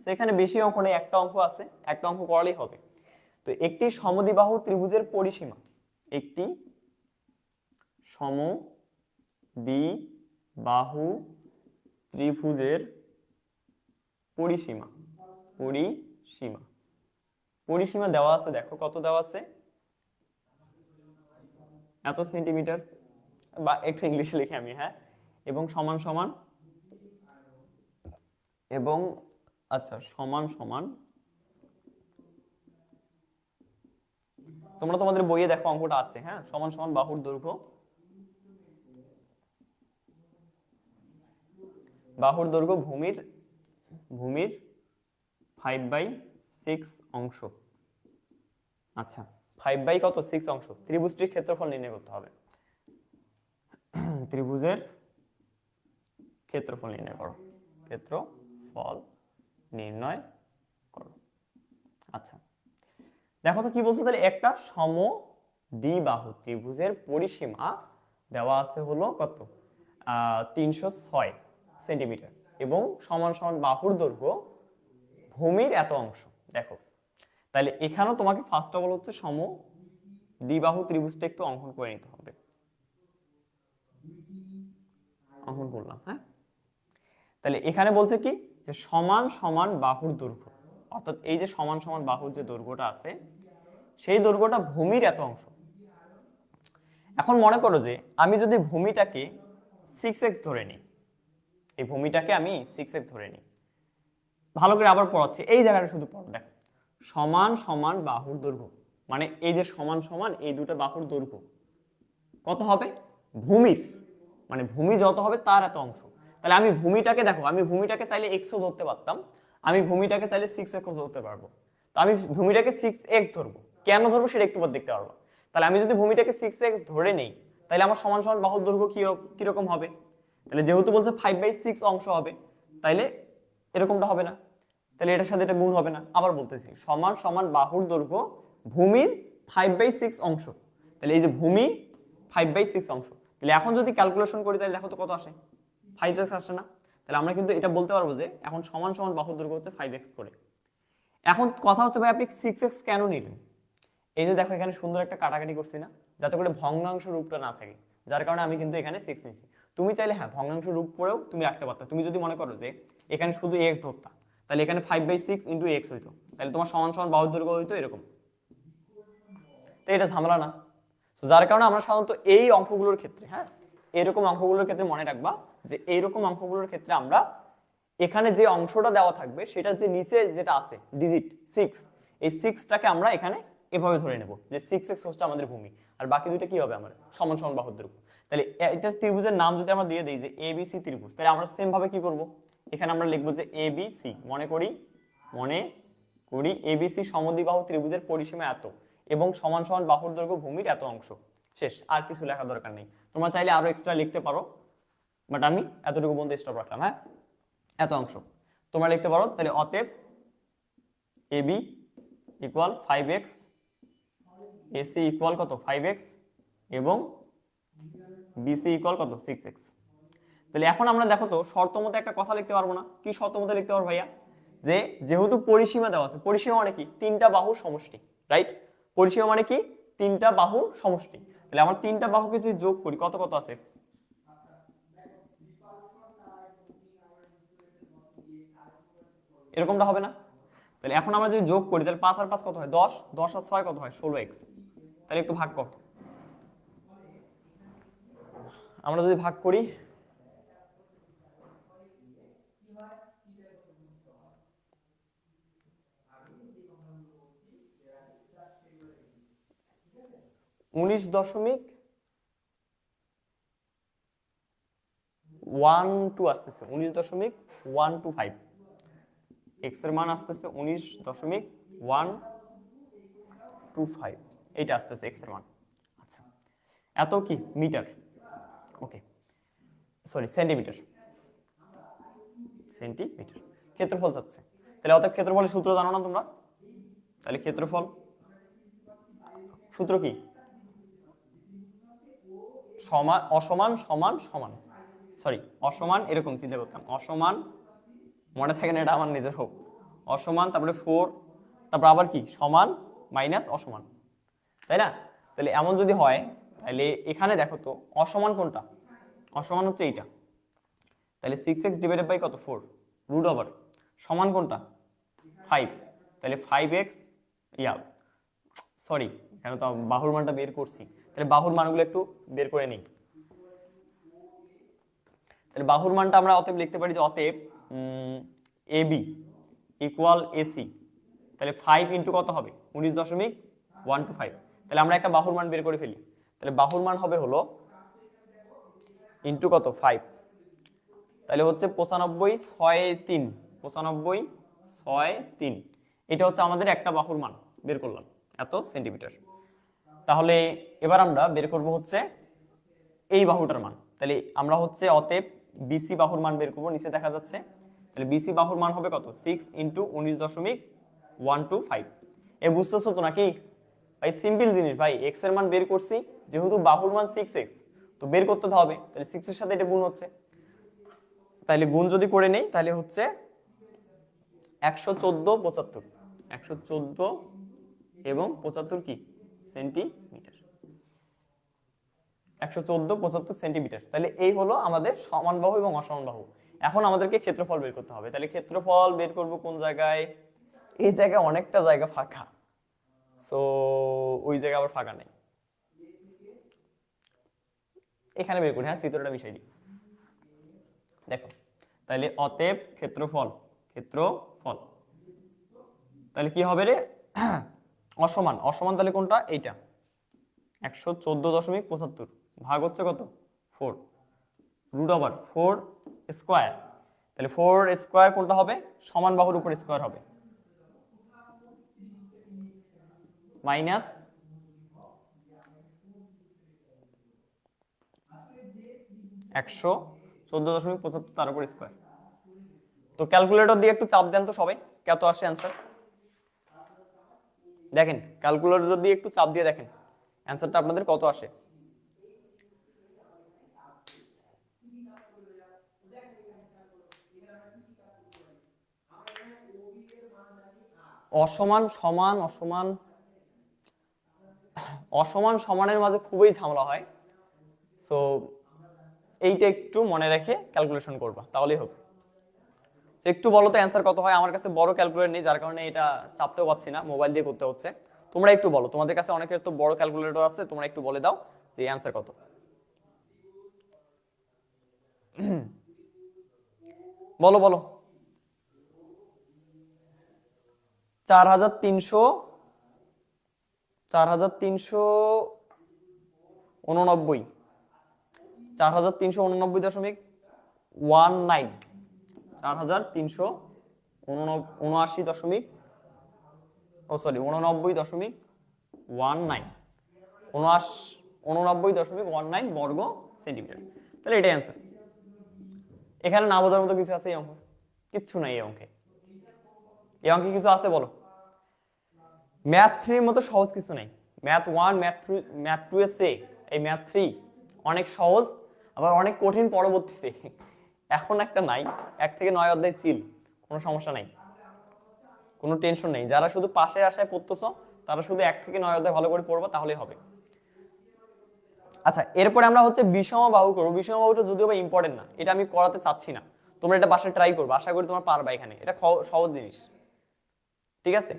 তো এখানে বেশি অঙ্ক নেই, একটা অঙ্ক আছে, একটা অঙ্ক করালেই হবে। তো একটি সমদ্বিবাহু ত্রিভুজের পরিসীমা, একটি সমদ্বিবাহু ত্রিভুজের পরিসীমা পরিসীমা পরিসীমা দেওয়া আছে। দেখো কত দেওয়া আছে, এত সেন্টিমিটার, বা একটু ইংলিশে লিখি আমি। হ্যাঁ, এবং সমান সমান, এবং আচ্ছা সমান সমান, তোমরা তোমাদের বইয়ে দেখো অঙ্কটা আছে। হ্যাঁ, সমান সমান বাহুর দৈর্ঘ্য, ভূমির 5/6 অংশ। আচ্ছা, 5 বাই কত 6 অংশ। ত্রিভুজটির ক্ষেত্রফল নির্ণয় করতে হবে। ত্রিভুজের ক্ষেত্রফল নির্ণয় করো, ক্ষেত্রফল নির্ণয় করো। আচ্ছা, দেখো তো কি বলছে, তাহলে একটা সমদ্বিবাহু ত্রিভুজের পরিসীমা দেওয়া আছে হলো কত, 306 সেন্টিমিটার, এবং সমান সমান বাহুর দৈর্ঘ্য ভূমির এত অংশ। দেখো তাহলে এখানেও তোমাকে ফার্স্ট অফ অল হচ্ছে সমদ্বিবাহু ত্রিভুজটা একটু অঙ্কন করে নিতে হবে। অঙ্কন করলাম। হ্যাঁ, তাহলে এখানে বলছে কি, যে সমান সমান বাহুর দৈর্ঘ্য, অর্থাৎ এই যে সমান সমান বাহুর যে দৈর্ঘ্যটা আছে সেই দৈর্ঘ্যটা ভূমির এত অংশ। এখন মনে করো যে আমি যদি ভূমিটাকে 6x ধরে নিই, এই ভূমিটাকে আমি 6x ধরে নিই, ভালো করে আবার পড়াচ্ছি, এই জায়গাটা শুধু পড়ো। দেখো সমান সমান বাহুর দৈর্ঘ্য, মানে এই যে সমান সমান এই দুটো বাহুর দৈর্ঘ্য কত হবে, ভূমির, মানে ভূমি যত হবে তার এত অংশ। তাহলে আমি ভূমিটাকে, দেখো আমি ভূমিটাকে চাইলে এক্সও ধরতে পারতাম, আমি ভূমিটাকে চাইলে 6x ধরতে পারবো। তো আমি ভূমিটাকে 6x ধরবো, কেন ধরবো সেটা একটু পর দেখতে পারবো। তাহলে আমি যদি ভূমিটাকে 6x ধরে নেই, তাহলে আমার সমান সমান বাহুর দৈর্ঘ্য কিরকম হবে, তাহলে যেহেতু বলছে 5/6 অংশ হবে, তাইলে এরকমটা হবে না, তাহলে এটার সাথে এটা গুণ হবে না। আবার বলতেছি, সমান সমান বাহুর দৈর্ঘ্য ভূমির 5/6 অংশ, তাহলে এই যে ভূমি 5/6 অংশ, তাহলে এখন যদি ক্যালকুলেশন করি তাহলে দেখো তো কত আসে, 5x আসে না। তাহলে আমরা কিন্তু এটা বলতে পারবো যে এখন সমান সমান বাহুর দৈর্ঘ্য হচ্ছে 5x করে। এখন কথা হচ্ছে ভাই আপনি 6x কেন নিলেন, এই যে দেখো এখানে সুন্দর একটা কাটাকাটি করছি না, যাতে করে ভগ্নাংশ রূপটা না থাকে, যার কারণে আমি কিন্তু এখানে 6 নিয়েছি। তুমি চাইলে হ্যাঁ ভগ্নাংশ রূপ করেও তুমি রাখতে পারতা, তুমি যদি মনে করো যে এখানে শুধু x ধরতা, তাহলে এখানে 5/6 ইন্টু x হইতো, তাহলে তোমার সমান সমান বাহুর দৈর্ঘ্য হইতো এরকম। তো এটা ঝামেলা না। তো যার কারণে আমরা সাধারণত এই অঙ্কগুলোর ক্ষেত্রে, হ্যাঁ এরকম অঙ্কগুলোর ক্ষেত্রে মনে রাখবা যে এইরকম অঙ্কগুলোর ক্ষেত্রে আমরা এখানে যে অংশটা দেওয়া থাকবে সেটা যে নিচে যেটা আছে ডিজিট 6, এই 6টাকে আমরা এখানে এভাবে ধরে নেব যে 6x হচ্ছে আমাদের ভূমি, আর বাকি দুইটা কি হবে আমার সমান সমান বাহুর দৈর্ঘ্য। তাহলে এটা ত্রিভুজের নাম যদি আমরা দিয়ে দিই যে এবিসি ত্রিভুজ, তাহলে আমরা সেম ভাবে কি করব, এখানে আমরা লিখবো যে এবিসি, মনে করি এবিসি সমদ্বিবাহু ত্রিভুজের পরিসীমা এত এবং সমান সমান বাহুর দৈর্ঘ্য ভূমির এত অংশ, শেষ। আর কিছু লেখা দরকার নেই। তোমরা চাইলে আরো এক্সট্রা লিখতে পারো, বাট আমি এতটুকু বলতে স্টপ রাখলাম। হ্যাঁ, এত অংশ তোমরা লিখতে পারো। তাহলে অতএব AB equal 5x, AC equal কত 5x এবং বিসি ইকুয়াল কত 6x। তাহলে এখন আমরা দেখো তো শর্ত মতে একটা কথা লিখতে পারবো না? কি শর্ত মতে লিখতে পারবো ভাইয়া? যে যেহেতু পরিসীমা দেওয়া আছে, পরিসীমা মানে কি তিনটা বাহুর সমষ্টি, রাইট? পরিসীমা মানে কি তিনটা বাহুর সমষ্টি। তাহলে আমার তিনটা বাহুকে যদি যোগ করি কত কত আছে, এরকমটা হবে না? তাহলে এখন আমরা যদি যোগ করি তাহলে 5 আর 5 কত হয় 10, 10 আর 6 কত হয় 16x। তাহলে একটু ভাগ কর, আমরা যদি ভাগ করি 19.12 আসতেছে, 19.125। x এর মান আসতেছে 19.125, এইটা আসতেছে x এর মান। আচ্ছা, এত কি metre, okay sorry centimetre, centimetre ক্ষেত্রফল চাচ্ছে। তাহলে অতএব ক্ষেত্রফলের সূত্র জানো না তোমরা? তাহলে ক্ষেত্রফল সূত্র কি? সমান অসমান সমান সমান, সরি অসমান এরকম চিন্তা করতাম, অসমান মনে থাকে না, এটা আমার নিজের হোক, অসমান তারপরে 4 তারপর আবার কি সমান মাইনাস অসমান, তাই না? তাহলে এমন যদি হয় তাহলে এখানে দেখো তো অসমান কোনটা, অসমান হচ্ছে এইটা। তাহলে 6x ডিভাইডেড বাই কত 4 রুট ওভার, সমান কোনটা 5, তাহলে 5x সরি এখানে তো বাহুর মানটা বের করছি, তাহলে বাহুর মানগুলো একটু বের করে নিই। তাহলে বাহুর মানটা আমরা অতএব লিখতে পারি যে অতএব এবি ইকুয়াল এসি, তাহলে 5 ইন্টু কত হবে 19.125। তাহলে আমরা একটা বাহুর মান বের করে ফেলি। তাহলে বাহুর মান হবে হলো ইন্টু কত 5, তাহলে হচ্ছে 95.63, 95.63, এটা হচ্ছে আমাদের একটা বাহুর মান বের করলাম এত সেন্টিমিটার। তাহলে এবার আমরা বের করব হচ্ছে এই বাহুটার মান। তাহলে আমরা হচ্ছে অতএব বিসি বাহুর মান বের করব, নিচে দেখা যাচ্ছে। তাহলে বিসি বাহুর মান হবে কত 6 ইন্টু 19.125। এ বুঝতেছো তো নাকি ভাই? সিম্পল জিনিস ভাই, এক্স এর মান বের করছি, যেহেতু বাহুর মান 6x তো বের করতে হবে, তাহলে 6 এর সাথে এটা গুণ হচ্ছে, তাহলে গুণ যদি করে নেই তাহলে হচ্ছে 114.75, 114 এবং 75 কি সেন্টিমিটার, 114.75 সেন্টিমিটার। তাহলে এই হলো আমাদের সমান বাহু এবং অসমান বাহু। এখন আমাদেরকে ক্ষেত্রফল বের করতে হবে। তাহলে ক্ষেত্রফল বের করব কোন জায়গায়? এই জায়গায় অনেকটা জায়গা ফাঁকা, সো ওই জায়গা আবার ফাঁকা নেই, এখানে বের করি। হ্যাঁ, চিত্রটা মিশাই দিই, দেখো। তাহলে অতএব ক্ষেত্রফল, ক্ষেত্রফল তাহলে কি হবে রে? অসমান, অসমান তাহলে কোনটা? এইটা 114.75 ভাগ হচ্ছে কত 4 রুট ওভার 4 স্কয়ার। তাহলে 4 স্কয়ার কোনটা হবে? সমান বাহুর উপর স্কয়ার হবে, মাইনাস 114.75 তার উপর স্কয়ার। তো ক্যালকুলেটর দিয়ে একটু চাপ দেন তো সবাই, কত আসে অ্যান্সার দেখেন। ক্যালকুলেটর দিয়ে একটু চাপ দিয়ে দেখেন অ্যান্সারটা আপনাদের কত আসে। অসমান সমান, অসমান অসমান সমানের মাঝে খুবই ঝামেলা হয়, সো এইটা একটু মনে রেখে ক্যালকুলেশন করবা তাহলেই হবে। একটু বলো তো অ্যান্সার কত হয়? আমার কাছে বড় ক্যালকুলেটর নেই, যার কারণে এটা চাপতেও পাচ্ছি না, মোবাইল দিয়ে করতে হচ্ছে। তোমরা একটু বলো, তোমাদের কাছে অনেকের তো বড় ক্যালকুলেটর আছে, তোমরা একটু বলে দাও যে অ্যান্সার কত। বলো বলো। 4300, 4389, 4389.19, 4379.19, 89.19 বর্গ সেন্টিমিটার। তাহলে এটাই অ্যান্সার। এখানে না বোঝার মতো কিছু আছে এই অঙ্ক? কিচ্ছু নাই এই অঙ্কে। এই অঙ্কে কিছু আছে বলো? ম্যাথ 3 এর মতো সহজ কিছু নাই। ম্যাথ 1, ম্যাথ 2 এর চেয়ে এই ম্যাথ 3 অনেক সহজ, আবার অনেক কঠিন পরবর্তীতে। এখন একটা নাই, 1 থেকে 9 অধ্যায় চিল, কোনো সমস্যা নাই, কোনো টেনশন নেই। যারা শুধু পাশে আশায় পড়তেছো তারা শুধু 1 থেকে 9 অধ্যায় ভালো করে পড়বা, তাহলেই হবে। আচ্ছা, এরপরে আমরা হচ্ছে বিষমবাহু করব। বিষমবাহুটা যদিও বা ইম্পর্টেন্ট না, এটা আমি করাতে চাচ্ছি না, তোমরা এটা বাসায় ট্রাই করবে, আশা করি তোমরা পারবা। এখানে এটা সহজ জিনিস, ঠিক আছে?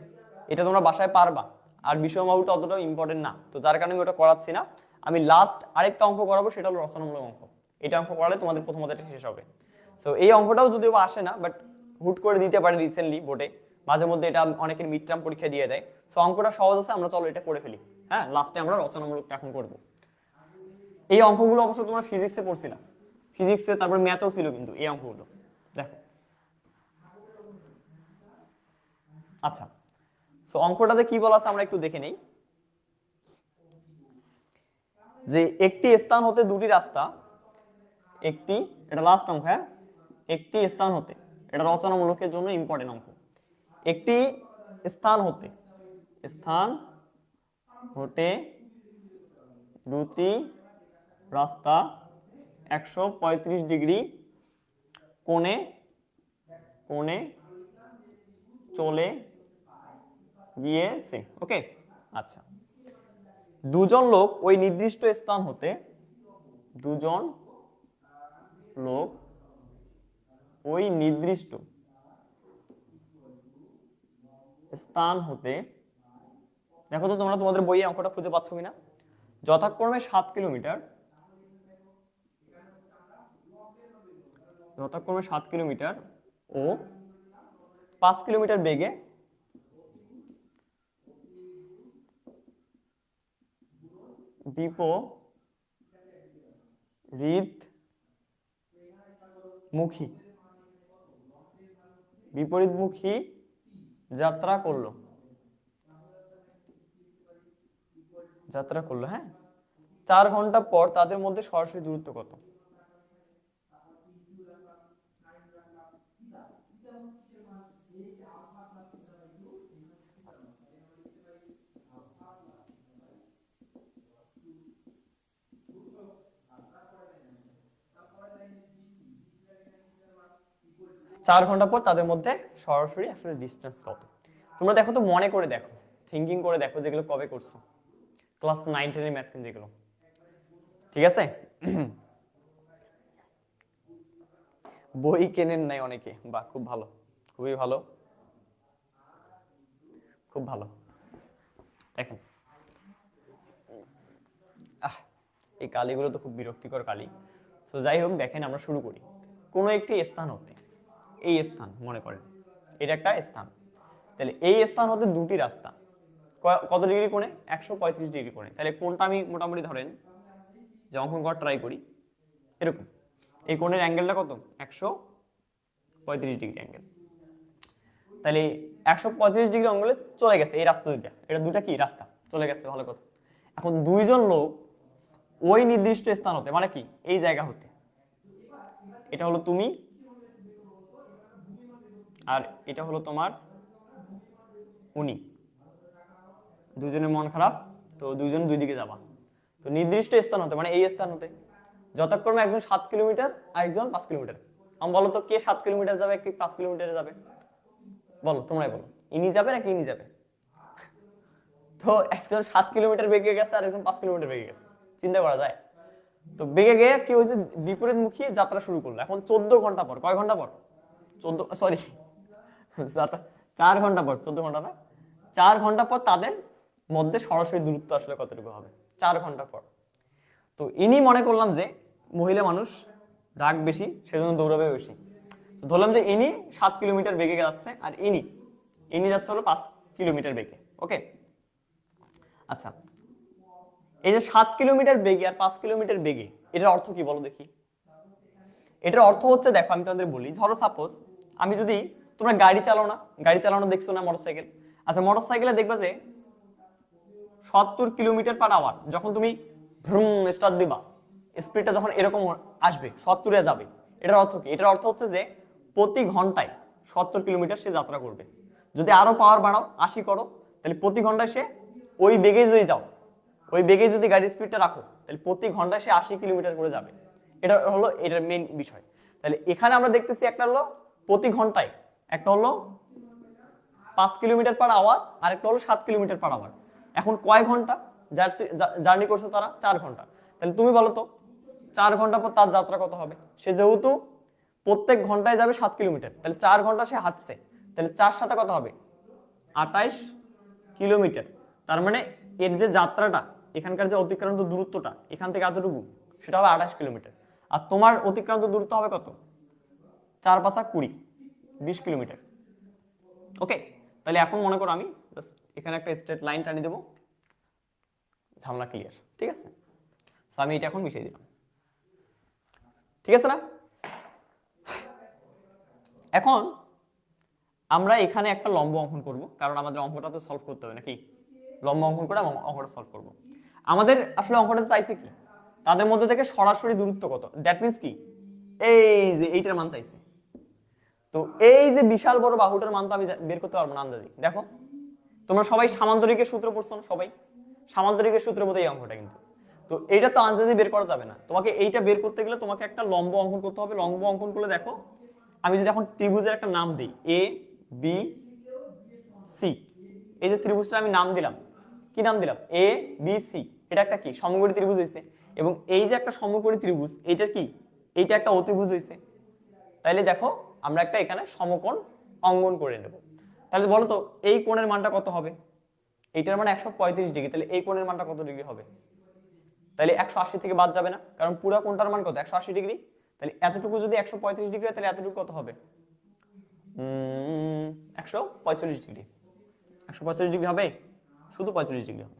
এটা তোমরা বাসায় পারবা। আর বিষমবাহুটা অতটাও ইম্পর্টেন্ট না, তো যার কারণে আমি ওটা করাচ্ছি না। আমি লাস্ট আরেকটা অঙ্ক করাবো, সেটা হলো রচনামূলক অঙ্ক। এটা অঙ্ক করালে তোমাদের প্রথম অধ্যায়টা শেষ হবে। সো এই অঙ্কটাও যদিও বা আসে না, বাট হুট করে দিতে পারে রিসেন্টলি বোর্ডে, মাঝে মধ্যে এটা অনেকের মিড টার্ম পরীক্ষা দিয়ে দেয়। সো অঙ্কটা সহজ আছে, আমরা চলো এটা করে ফেলি। হ্যাঁ, লাস্টে আমরা রচনামূলকটা এখন করবো। এই অঙ্কগুলো অবশ্য তোমরা ফিজিক্সে পড়ছিলাম, ফিজিক্সে, তারপর ম্যাথেও ছিল কিন্তু এই অঙ্কগুলো। দেখো, আচ্ছা, সো অঙ্কটাতে কি বলা আছে আমরা একটু দেখে নেই। যে একটি স্থান হতে দুটি রাস্তা, এটা লাস্ট অঙ্ক, হ্যাঁ, একটি স্থান হতে, এটা রচনামূলকের জন্য ইম্পর্টেন্ট অঙ্ক। একটি স্থান হতে দুটি রাস্তা 135 ডিগ্রি কোণে চলে গিয়েছে। ওকে, আচ্ছা, দুজন লোক ওই নির্দিষ্ট স্থান হতে দেখো তো তোমরা তোমাদের বইয়ে অঙ্কটা খুঁজে পাচ্ছ কিনা। যথাক্রমে 7 কিলোমিটার ও 5 কিলোমিটার বেগে বিপরীতমুখী যাত্রা করলো। হ্যাঁ, 4 ঘন্টা পর তাদের মধ্যে সরাসরি দূরত্ব কত? চার ঘন্টা পর তাদের মধ্যে সরাসরি আসলে ডিস্টেন্স কত? তোমরা দেখো তো, মনে করে দেখো, থিঙ্কিং করে দেখো, যেগুলো কবে করছো, ক্লাস 9 10 এর ম্যাথ কিন্তু এগুলো, ঠিক আছে? বই কেনেন নাই অনেকে, বা খুব ভালো, খুবই ভালো, খুব ভালো। দেখেন, এই কালিগুলো তো খুব বিরক্তিকর কালি। তো যাই হোক, দেখেন আমরা শুরু করি। কোনো একটি স্থান হতে, এই স্থান মনে করেন এটা একটা স্থান, তাহলে এই স্থান হতে দুটি রাস্তা কত ডিগ্রি কোণে? 135 ডিগ্রি কোণে। তাহলে কোণটা আমি মোটামুটি ধরেন যে অঙ্কন করা ট্রাই করি, এরকম এই কোণের অ্যাঙ্গেলটা কত? 135 ডিগ্রি অ্যাঙ্গেল। তাহলে 135 ডিগ্রি অ্যাঙ্গেলে চলে গেছে এই রাস্তা দুইটা, এটা দুটা কি রাস্তা চলে গেছে, ভালো কথা। এখন দুইজন লোক ওই নির্দিষ্ট স্থান হতে, মানে কি এই জায়গা হতে, এটা হলো তুমি আর এটা হলো তোমার উনি, দুজনের মন খারাপ, তো দুইজন দুই দিকে যাবা। তো নির্দিষ্ট স্থান হতে মানে এই স্থান হতে যথাক্রমে একজন 7 কিলোমিটার আর একজন 5 কিলোমিটার। আমি বলো তো, কে 7 কিলোমিটার যাবে, কে 5 কিলোমিটারে যাবে? বলো, তোমরাই বলো, ইনি যাবে নাকি ইনি যাবে? তো একজন 7 কিলোমিটার বেগে গেছে আর একজন 5 কিলোমিটার বেগে গেছে, চিন্তা করা যায়? তো বেগে গিয়ে কি হয়েছে, বিপরীতমুখী যাত্রা শুরু করলো। এখন 14 ঘন্টা পর, কয় ঘন্টা পর? 4 ঘন্টা পর, 14 ঘন্টা না, 4 ঘন্টা পর তাদের মধ্যে সরাসরি দূরত্ব আসলে কতটুকু হবে 4 ঘন্টা পর। তো ইনি মনে করলাম যে মহিলা মানুষ, রাগ বেশি, সেজন্য দৌড়াবে বেশি। তো ধরলাম যে ইনি 7 কিলোমিটার বেগে যাচ্ছে আর ইনি যাচ্ছে হলো 5 কিলোমিটার বেগে। ওকে, আচ্ছা, এই যে 7 কিলোমিটার বেগে আর 5 কিলোমিটার বেগে এটার অর্থ কি বলো দেখি? এটার অর্থ হচ্ছে, দেখো আমি তোমাদের বলি, ধরো সাপোজ আমি যদি, তোমরা গাড়ি চালানো দেখছো না, মোটরসাইকেল। আচ্ছা মোটরসাইকেলে দেখবা যে 70 কিলোমিটার পার আওয়ার যখন তুমি ভ্রুম স্টার্ট দিবা, স্পিডটা যখন এরকম আসবে 70 এ যাবে। এটার অর্থ কি? এটার অর্থ হচ্ছে যে প্রতি ঘন্টায় 70 কিলোমিটার সে যাত্রা করবে। যদি আরো পাওয়ার বাড়াও 80 করো, তাহলে প্রতি ঘন্টায় সে ওই বেগে যদি যাও, ওই বেগে যদি গাড়ির স্পিডটা রাখো, তাহলে প্রতি ঘন্টায় সে 80 কিলোমিটার করে যাবে। এটা হলো এটার মেইন বিষয়। তাহলে এখানে আমরা দেখতেছি একটা হলো প্রতি ঘন্টায়, একটা হলো 5 কিলোমিটার পার আওয়ার, আর একটা হলো 7 কিলোমিটার পার আওয়ার। এখন কয় ঘন্টা জার্নি করছে তারা? 4 ঘন্টা। তাহলে তুমি বলো তো 4 ঘন্টা পর তার যাত্রা কত হবে? সে যেহেতু প্রত্যেক ঘন্টায় যাবে 7 কিলোমিটার, তাহলে 4 ঘন্টা সে হাঁটছে, তাহলে 4 সাথে কত হবে? 28 কিলোমিটার। তার মানে এর যে যাত্রাটা, এখানকার যে অতিক্রান্ত দূরত্বটা এখান থেকে এতটুকু, সেটা হবে 28 কিলোমিটার। আর তোমার অতিক্রান্ত দূরত্ব হবে কত? 4 5 20, 20 কিলোমিটার। ওকে, তাহলে এখন মনে করো আমি এখানে একটা স্ট্রেট লাইন টানিয়ে দেবো, ঝামেলা ক্লিয়ার। ঠিক আছে, সো আমি এটা এখন মিশিয়ে দিলাম। ঠিক আছে না? এখন আমরা এখানে একটা লম্ব অঙ্কন করব, কারণ আমাদের অঙ্কটা তো সলভ করতে হবে নাকি? লম্ব অঙ্কন করে অঙ্কটা সলভ করব। আমাদের আসলে অঙ্কটা চাইছে কি? তাদের মধ্যে থেকে সরাসরি দূরত্ব কত। দ্যাট মিন্স কি, এই যে এইটার মান চাইছে। তো এই যে বিশাল বড় বাহুটার মান তো আমি বের করতে পারবো না আন্দাজি। দেখো তোমরা সবাই সামান্তরিকের সূত্র পড়ছো না? সবাই সামান্তরিকের সূত্রের মতো এই অঙ্কটা কিন্তু। তো এইটা তো আন্দাজে বের করা যাবে না। তোমাকে এইটা বের করতে গেলে তোমাকে একটা লম্ব অঙ্কন করতে হবে। লম্ব অঙ্কন করলে দেখো, আমি যদি এখন ত্রিভুজের একটা নাম দিই এ বি সি, এই যে ত্রিভুজটা আমি নাম দিলাম, কি নাম দিলাম? A B C. এটা একটা কি সমকোণী ত্রিভুজ হয়েছে। এবং এই যে একটা সমকোণী ত্রিভুজ, এইটার কি, এইটা একটা অতিভুজ হয়েছে। তাইলে দেখো আমরা একটা এখানে সমকোণ অঙ্কন করে নেব। তাহলে বলো তো এই কোণের মানটা কত হবে? এইটার মানে 135 ডিগ্রি, তাহলে এই কোণের মানটা কত ডিগ্রি হবে? তাহলে 180 থেকে বাদ যাবে না, কারণ পুরো কোণটার মান কত? 180 ডিগ্রি। তাহলে এতটুকু যদি 135 ডিগ্রি হয়, তাহলে এতটুকু কত হবে? 145 ডিগ্রি। 145 ডিগ্রি হবে, শুধু 45 ডিগ্রি হবে।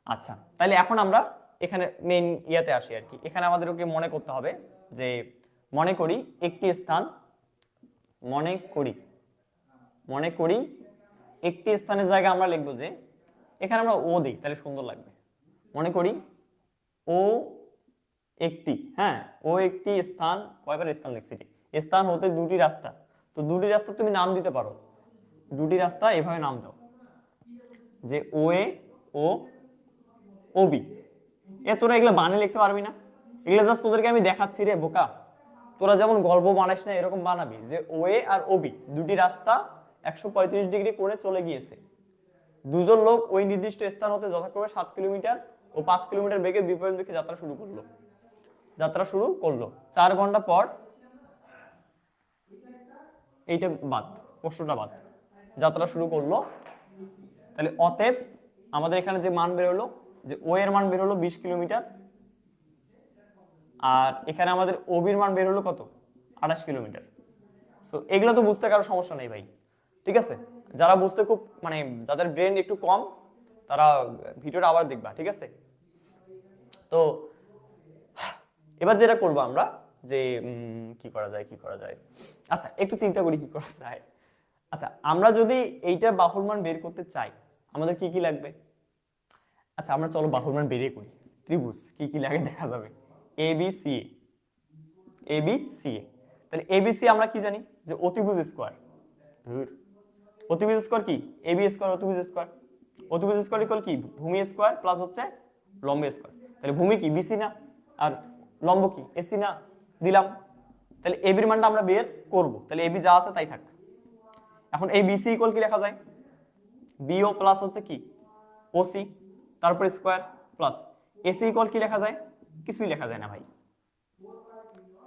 আচ্ছা, তাহলে এখন আমরা এখানে মেইন ইয়াতে আসি আর কি। এখানে আমাদেরকে মনে করতে হবে যে, মনে করি একটি স্থান, মনে করি একটি স্থানের জায়গায় আমরা লিখবো যে, এখানে আমরা ও দিই তাহলে সুন্দর লাগবে। মনে করি ও একটি, হ্যাঁ ও একটি স্থান, কয়বার স্থান লিখছি? স্থান হতে দুটি রাস্তা। তো দুটি রাস্তা তুমি নাম দিতে পারো, দুটি রাস্তা এভাবে নাম দাও যে ও এ ও ও বি। তোরা এগুলো বানিয়ে লিখতে পারবি না? এগুলো জাস্ট তোদেরকে আমি দেখাচ্ছি রে বোকা। তোরা যেমন গল্প বানাস না, এরকম বানাবি যে ও এ আর ও বি দুটি রাস্তা 135 ডিগ্রি করে চলে গিয়েছে। দুজন লোক ওই নির্দিষ্ট স্থান হতে যথাক্রমে 7 কিলোমিটার ও 5 কিলোমিটার বেগে বিপরীতমুখী যাত্রা শুরু করলো। 4 ঘন্টা পর, এইটা বাদ, প্রশ্নটা বাদ, যাত্রা শুরু করলো। তাহলে অতএব আমাদের এখানে যে মান বের হলো, যে ও এর মান বের হলো 20 কিলোমিটার, আর এখানে আমাদের ওবির মান বের হলো কত? 28 কিলোমিটার। সো এগুলো তো বুঝতে কারো সমস্যা নেই ভাই। ঠিক আছে, যারা বুঝতে খুব মানে যাদের ব্রেন একটু কম, তারা ভিডিওটা আবার দেখবা। ঠিক আছে, তো এবার যেটা করবো আমরা যে কি করা যায়, আচ্ছা একটু চিন্তা করি কি করা যায়। আচ্ছা আমরা যদি এইটার বাহুর মান বের করতে চাই, আমাদের কি কি লাগবে? আচ্ছা আমরা চলো বাহুর মান বেরিয়ে করি। ত্রিভুজ কি কি লাগে দেখা যাবে। এ বি সি এ, তাহলে এ বি সি আমরা কি জানি যে অতিভুজ স্কোয়ার। অতিভুজ স্কোয়ার কি? এ বি স্কোয়ার অতিভুজ স্কোয়ার। অতিভুজ স্কোয়ার ইকুয়াল কি? ভূমি স্কোয়ার প্লাস হচ্ছে লম্ব স্কোয়ার। তাহলে ভূমি কি? বিসি না, আর লম্ব কি? এসি না, দিলাম। তাহলে এ বির মানটা আমরা বের করব। তাহলে এ বি যা আছে তাই থাক। এখন এই বিসি ইকুয়াল কি লেখা যায়? বিও প্লাস হচ্ছে কি? ওসি, তারপর স্কোয়ার প্লাস এসি ইকুয়াল কি লেখা যায়? কিছুই লেখা যায় না ভাই,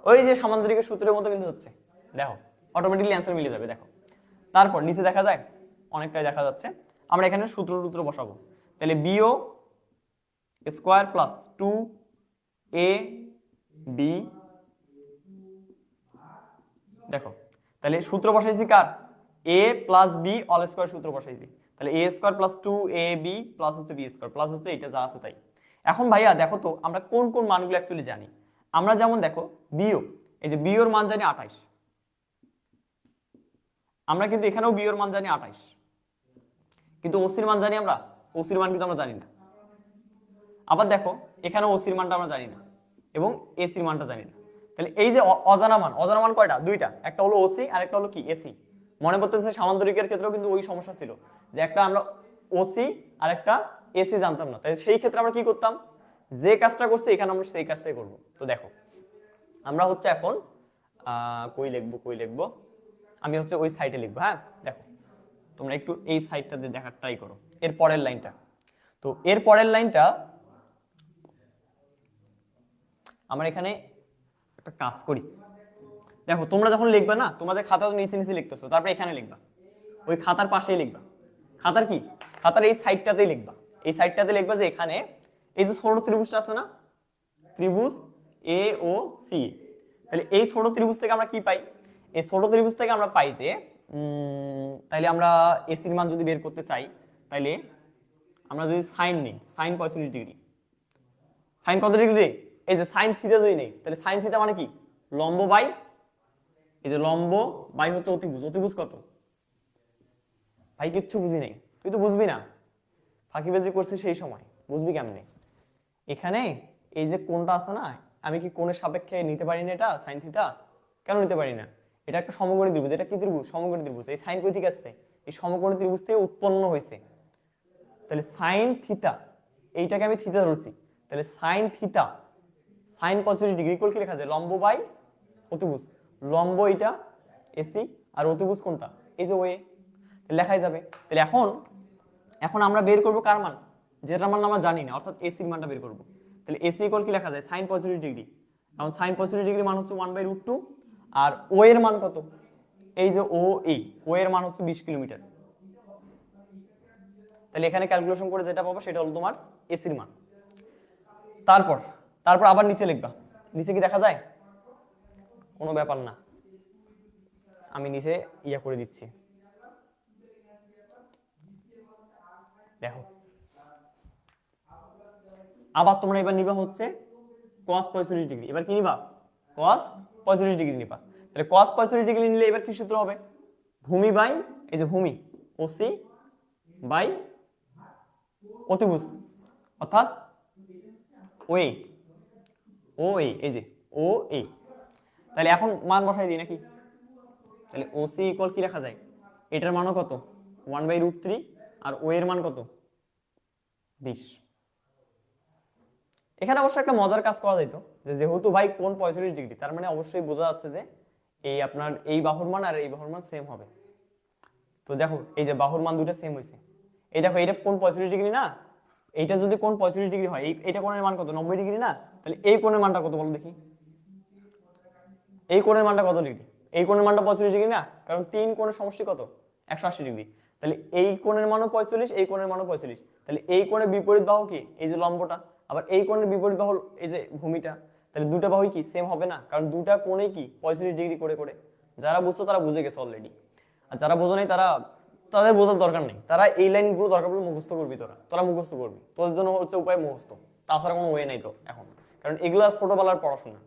ওই যে সামান্তরিকের সূত্রের মতো কিন্তু হচ্ছে। দেখো অটোমেটিক্যালি অ্যান্সার মিলে যাবে। দেখো তারপর নিচে দেখা যায়, অনেকটাই দেখা যাচ্ছে। আমরা এখানে সূত্র বসাবো। তাহলে bio square plus 2 A B, দেখো তাহলে সূত্র বসাইছি কার? এ প্লাস বি অল স্কোয়ার সূত্র বসাইছি। তাহলে এ square plus 2 A B plus হচ্ছে বি স্কোয়ার প্লাস হচ্ছে এটা যা আছে তাই। এখন ভাইয়া দেখো তো আমরা কোন কোন মানগুলো অ্যাকচুয়ালি জানি। আমরা যেমন দেখো বিও, এই যে বিওর মান জানি 28, আমরা কিন্তু এখানেও বিওর মান জানি 28, কিন্তু ওসির মান জানি আমরা, ওসির মান কিন্তু আমরা জানি না। আবার দেখো এখানে ওসির মানটা আমরা জানি না এবং এসির মানটা জানি না। তাহলে এই যে অজানা মান কয়টা? দুইটা, একটা হলো ওসি আর একটা হলো কি এসি। মনে পড়তেছে সামান্তরিকের ক্ষেত্রেও কিন্তু ওই সমস্যা ছিল যে একটা আমরা ওসি আর একটা এসি জানতাম না, তাই সেই ক্ষেত্রে আমরা কি করতাম, যে কাজটা করছি এখানে আমরা সেই কাজটাই করব। তো দেখো আমরা হচ্ছে এখন কই লিখবো, আমি হচ্ছে ওই সাইডে লিখবো। হ্যাঁ দেখো তোমরা একটু এই সাইডটাতে দেখার ট্রাই করো, এর পরের লাইনটা। তো এর পরের লাইনটা আমরা এখানে একটা কাজ করি। দেখো তোমরা যখন লিখবে না, তোমাদের খাতা তো নিচে নিচে লিখতেছো, তারপরে এখানে লিখবা, ওই খাতার পাশেই লিখবা। খাতার কি, খাতার এই সাইডটাতেই লিখবা, এই সাইডটাতে লিখবা যে এখানে এই যে ছোট ত্রিভুজটা আছে না, ত্রিভুজ এ ও সি। তাহলে এই ছোট ত্রিভুজ থেকে আমরা কি পাই, এই ছোট ত্রিভুজ থেকে আমরা পাই যে তাইলে আমরা এসির মান যদি বের করতে চাই, তাইলে আমরা যদি সাইন নিই, সাইন 45 ডিগ্রি, সাইন কত ডিগ্রি, এই যে সাইন থিটা যদি নেই, তাহলে সাইন থিটা মানে কি, লম্ব বাই, এই যে লম্ব বাই হচ্ছে অতিভুজ। অতিভুজ কত ভাই? কিচ্ছু বুঝি নাই, তুই তো বুঝবি না, ফাঁকিবাজি করছিস সেই সময়, বুঝবি কেমনে? এখানে এই যে কোণটা আছে না, আমি কি কোণের সাপেক্ষে নিতে পারি না এটা সাইন থিটা? কেন নিতে পারি না? এটা একটা সমকোণী ত্রিভুজ, এটা কি ত্রিভুজ? সমকোণী ত্রিভুজ। এই সাইন কই থেকে আসছে? এই সমকোণী ত্রিভুজ থেকে উৎপন্ন হয়েছে। তাহলে সাইন থিটা, এইটাকে আমি থিটা ধরছি, তাহলে sine theta sine 45 degree equal কি লেখা যায়, লম্ব বাই অতিভুজ। লম্ব এটা এসি আর অতিভুজ কোনটা, এই যে ওয়ে, লেখাই যাবে। তাহলে এখন আমরা বের করব কার মান, যেটার মান আমরা জানি না, অর্থাৎ এসির মানটা বের করব। তাহলে এসি ইকুয়াল কি লেখা যায়, সাইন 45 ডিগ্রি। এখন সাইন 45 ডিগ্রি মান হচ্ছে 1/√2, আর ও এর মান কত, এই যে ও এই ও এর মান হচ্ছে 20 কিলোমিটার। তাহলে এখানে ক্যালকুলেশন করে যেটা পাবো সেটা হলো তোমার এসির মান। তারপর আবার নিচে লিখবা, নিচে কি দেখা যায়? কোনো ব্যাপার না, আমি নিচে ইয়া করে দিচ্ছি, দেখো। আবার তোমরা এবার নিবা হচ্ছে cos 45 ডিগ্রি। এবার কি নিবা, cos 45 ডিগ্রি নিবা। তাহলে cos 45 ডিগ্রি নিলে এবার কি সূত্র হবে, ভূমি বাই, এই যে ভূমি ওসি বাই অতিভুজ, অর্থাৎ ওএ, এই যে ও এ। তাহলে এখন মান বসাই দিই নাকি? তাহলে ওসি ইকুয়াল কি রাখা যায়, এটার মানও কত 1/√3, আর ও এর মান কত 20। এখানে অবশ্য একটা মজার কাজ করা যেত, যে যেহেতু ভাই কোণ 45 ডিগ্রি, তার মানে অবশ্যই বোঝা যাচ্ছে যে এই আপনার এই বাহুর মান আর এই বাহুর মান সেম হবে। তো দেখো এই যে বাহুর মান দুটো সেম হয়েছে, এই দেখো এটা কোণ 45 ডিগ্রি না, এইটা যদি কোণ 45 ডিগ্রি হয়, এইটা কোণের মান কত 90 ডিগ্রি না, তাহলে এই কোণের মানটা কত বলো দেখি, এই কোণের মানটা কত ডিগ্রি, এই কোণের মানটা 45 ডিগ্রি না, কারণ তিন কোণের সমষ্টি কত 180 ডিগ্রি। তাহলে এই কোণের মানও 45, এই কোণের মানও 45, তাহলে এই কোণের বিপরীত বাহু কি, এই যে লম্বটা, আবার এই কোণের বিপরীত বাহু এই যে ভূমিটা। তাহলে দুটো বাহুই কি সেম হবে না, কারণ দুটা কোণেই কি 45 ডিগ্রি করে করে। যারা বুঝছো তারা বুঝে গেছে অলরেডি, আর যারা বোঝো নাই তাদের বোঝার দরকার নেই, তারা এই লাইনগুলো দরকার পড়লে মুখস্থ করবি, তোরা মুখস্থ করবি, তোদের জন্য হচ্ছে উপায় মুখস্থ, তাছাড়া কোনো ওয়ে নাই তো এখন, কারণ এগুলা ছোটবেলার পড়াশোনা,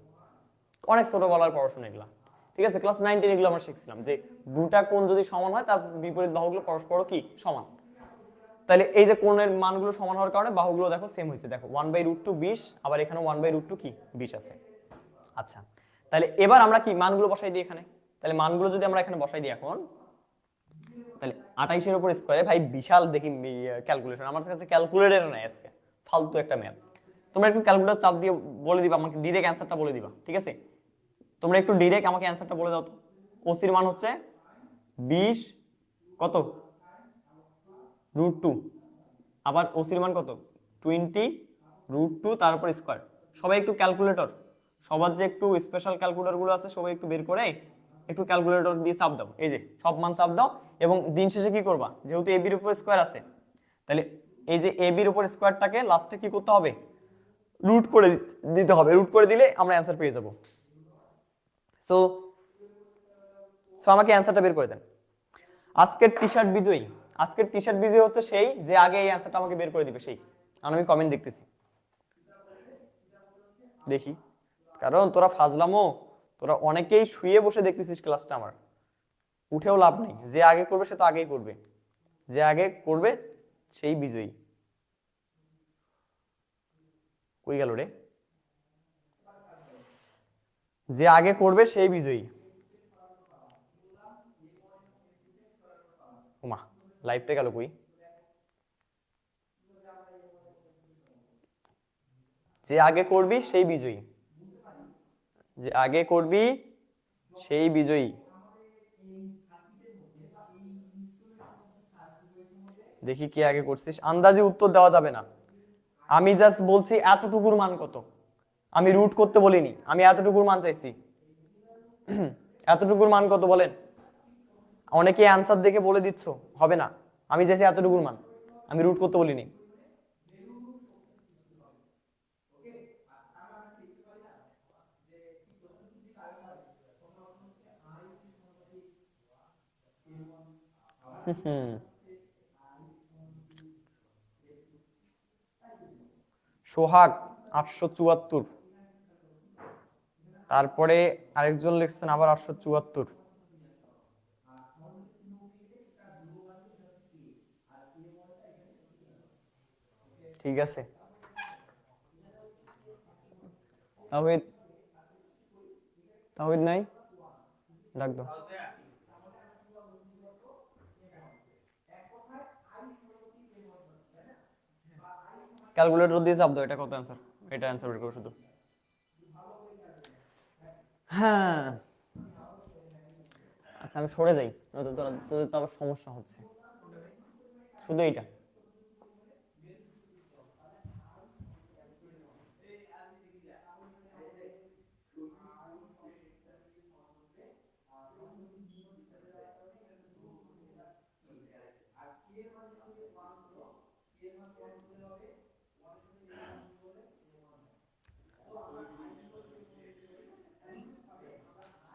অনেক ছোটবেলার পড়াশোনা এগুলা। ঠিক আছে, ক্লাস 9 10 এগুলো আমরা শিখছিলাম যে দুটা কোণ যদি সমান হয় তার বিপরীত বাহুগুলো পরস্পর কি সমান। তাহলে এই যে কোণের মানগুলো সমান হওয়ার কারণে বাহুগুলো দেখো সেম হয়েছে, দেখো 1/√2 20, আবার এখানে 1/√2 কি 20 আছে। আচ্ছা, তাহলে এবার আমরা কি মানগুলো বসাই দিই এখানে। তাহলে মানগুলো যদি আমরা এখানে বসাই দিই এখন, তাহলে 28 এর উপর স্কয়ারে, ভাই বিশাল দেখি ক্যালকুলেশন, আমার কাছে ক্যালকুলেটর নাই আজকে, ফালতু একটা ম্যাথ। তোমরা একটু ক্যালকুলেটর চাপ দিয়ে বলে দিবা আমাকে, ডাইরেক্ট অ্যানসারটা বলে দিবা, ঠিক আছে? তোমরা একটু ডাইরেক্ট আমাকে অ্যানসারটা বলে দাও তো। ওসির মান হচ্ছে 20 কত √2, আবার ওসির মান কত 20 √2 তার উপর স্কয়ার। সবাই একটু ক্যালকুলেটর, সবার যে একটু স্পেশাল ক্যালকুলেটর গুলো আছে সবাই একটু বের করে একটু ক্যালকুলেটর দিয়ে চাপ দাও, এই যে সব মান চাপ দাও। এবং দিন শেষে কি করবা, যেহেতু এ বির উপর স্কয়ার আছে, তাহলে এই যে এ বির উপর স্কয়ারটাকে লাস্টে কি করতে হবে, রুট করে দিতে হবে, রুট করে দিলে আমরা অ্যানসার পেয়ে যাব। সো আমাকে অ্যানসারটা বের করে দেন। আজকের টি শার্ট বিজয়ী, আজকের টি শার্ট বিজয়ী হচ্ছে সেই যে আগে এই অ্যানসারটা আমাকে বের করে দিবে সেই। আমি কমেন্ট দেখতেছি, দেখি কারণ তোরা ফাজলামো, তোরা অনেকেই শুয়ে বসে দেখতেছিস ক্লাসটা আমার, উঠেও লাভ নেই। যে আগে করবে সে তো আগেই করবে, যে আগে করবে সেই বিজয়ী। কই গেল রে? যে আগে করবে সেই বিজয়ী। ওমা, লাইভটা গেল কই? যে আগে করবি সেই বিজয়ী, যে আগে করবি সেই বিজয়ী। দেখি কি আগে করছিস, আন্দাজে উত্তর দেওয়া যাবে না। আমি জাস্ট বলছি এতটুকুর মান কত, আমি রুট করতে বলিনি, আমি এতটুকুর মান চাইছি। এতটুকুর মান কত বলেন? অনেকে অ্যান্সার দেখে বলে দিচ্ছ, হবে না। আমি চাইছি এতটুকুর মান, আমি রুট করতে বলিনি। সোহাগ 874, তারপরে আরেকজন লিখছেন আবার 874। ঠিক আছে, তাওহিদ, তাওহিদ নাই, ডাক দাও। ক্যালকুলেটর দিয়ে চাপ দাও, এটা কত অ্যান্সার, এটা অ্যান্সার বের করো শুধু। হ্যাঁ, আচ্ছা আমি সরে যাই, নয়তো তোদের তো আবার সমস্যা হচ্ছে। শুধু এইটা।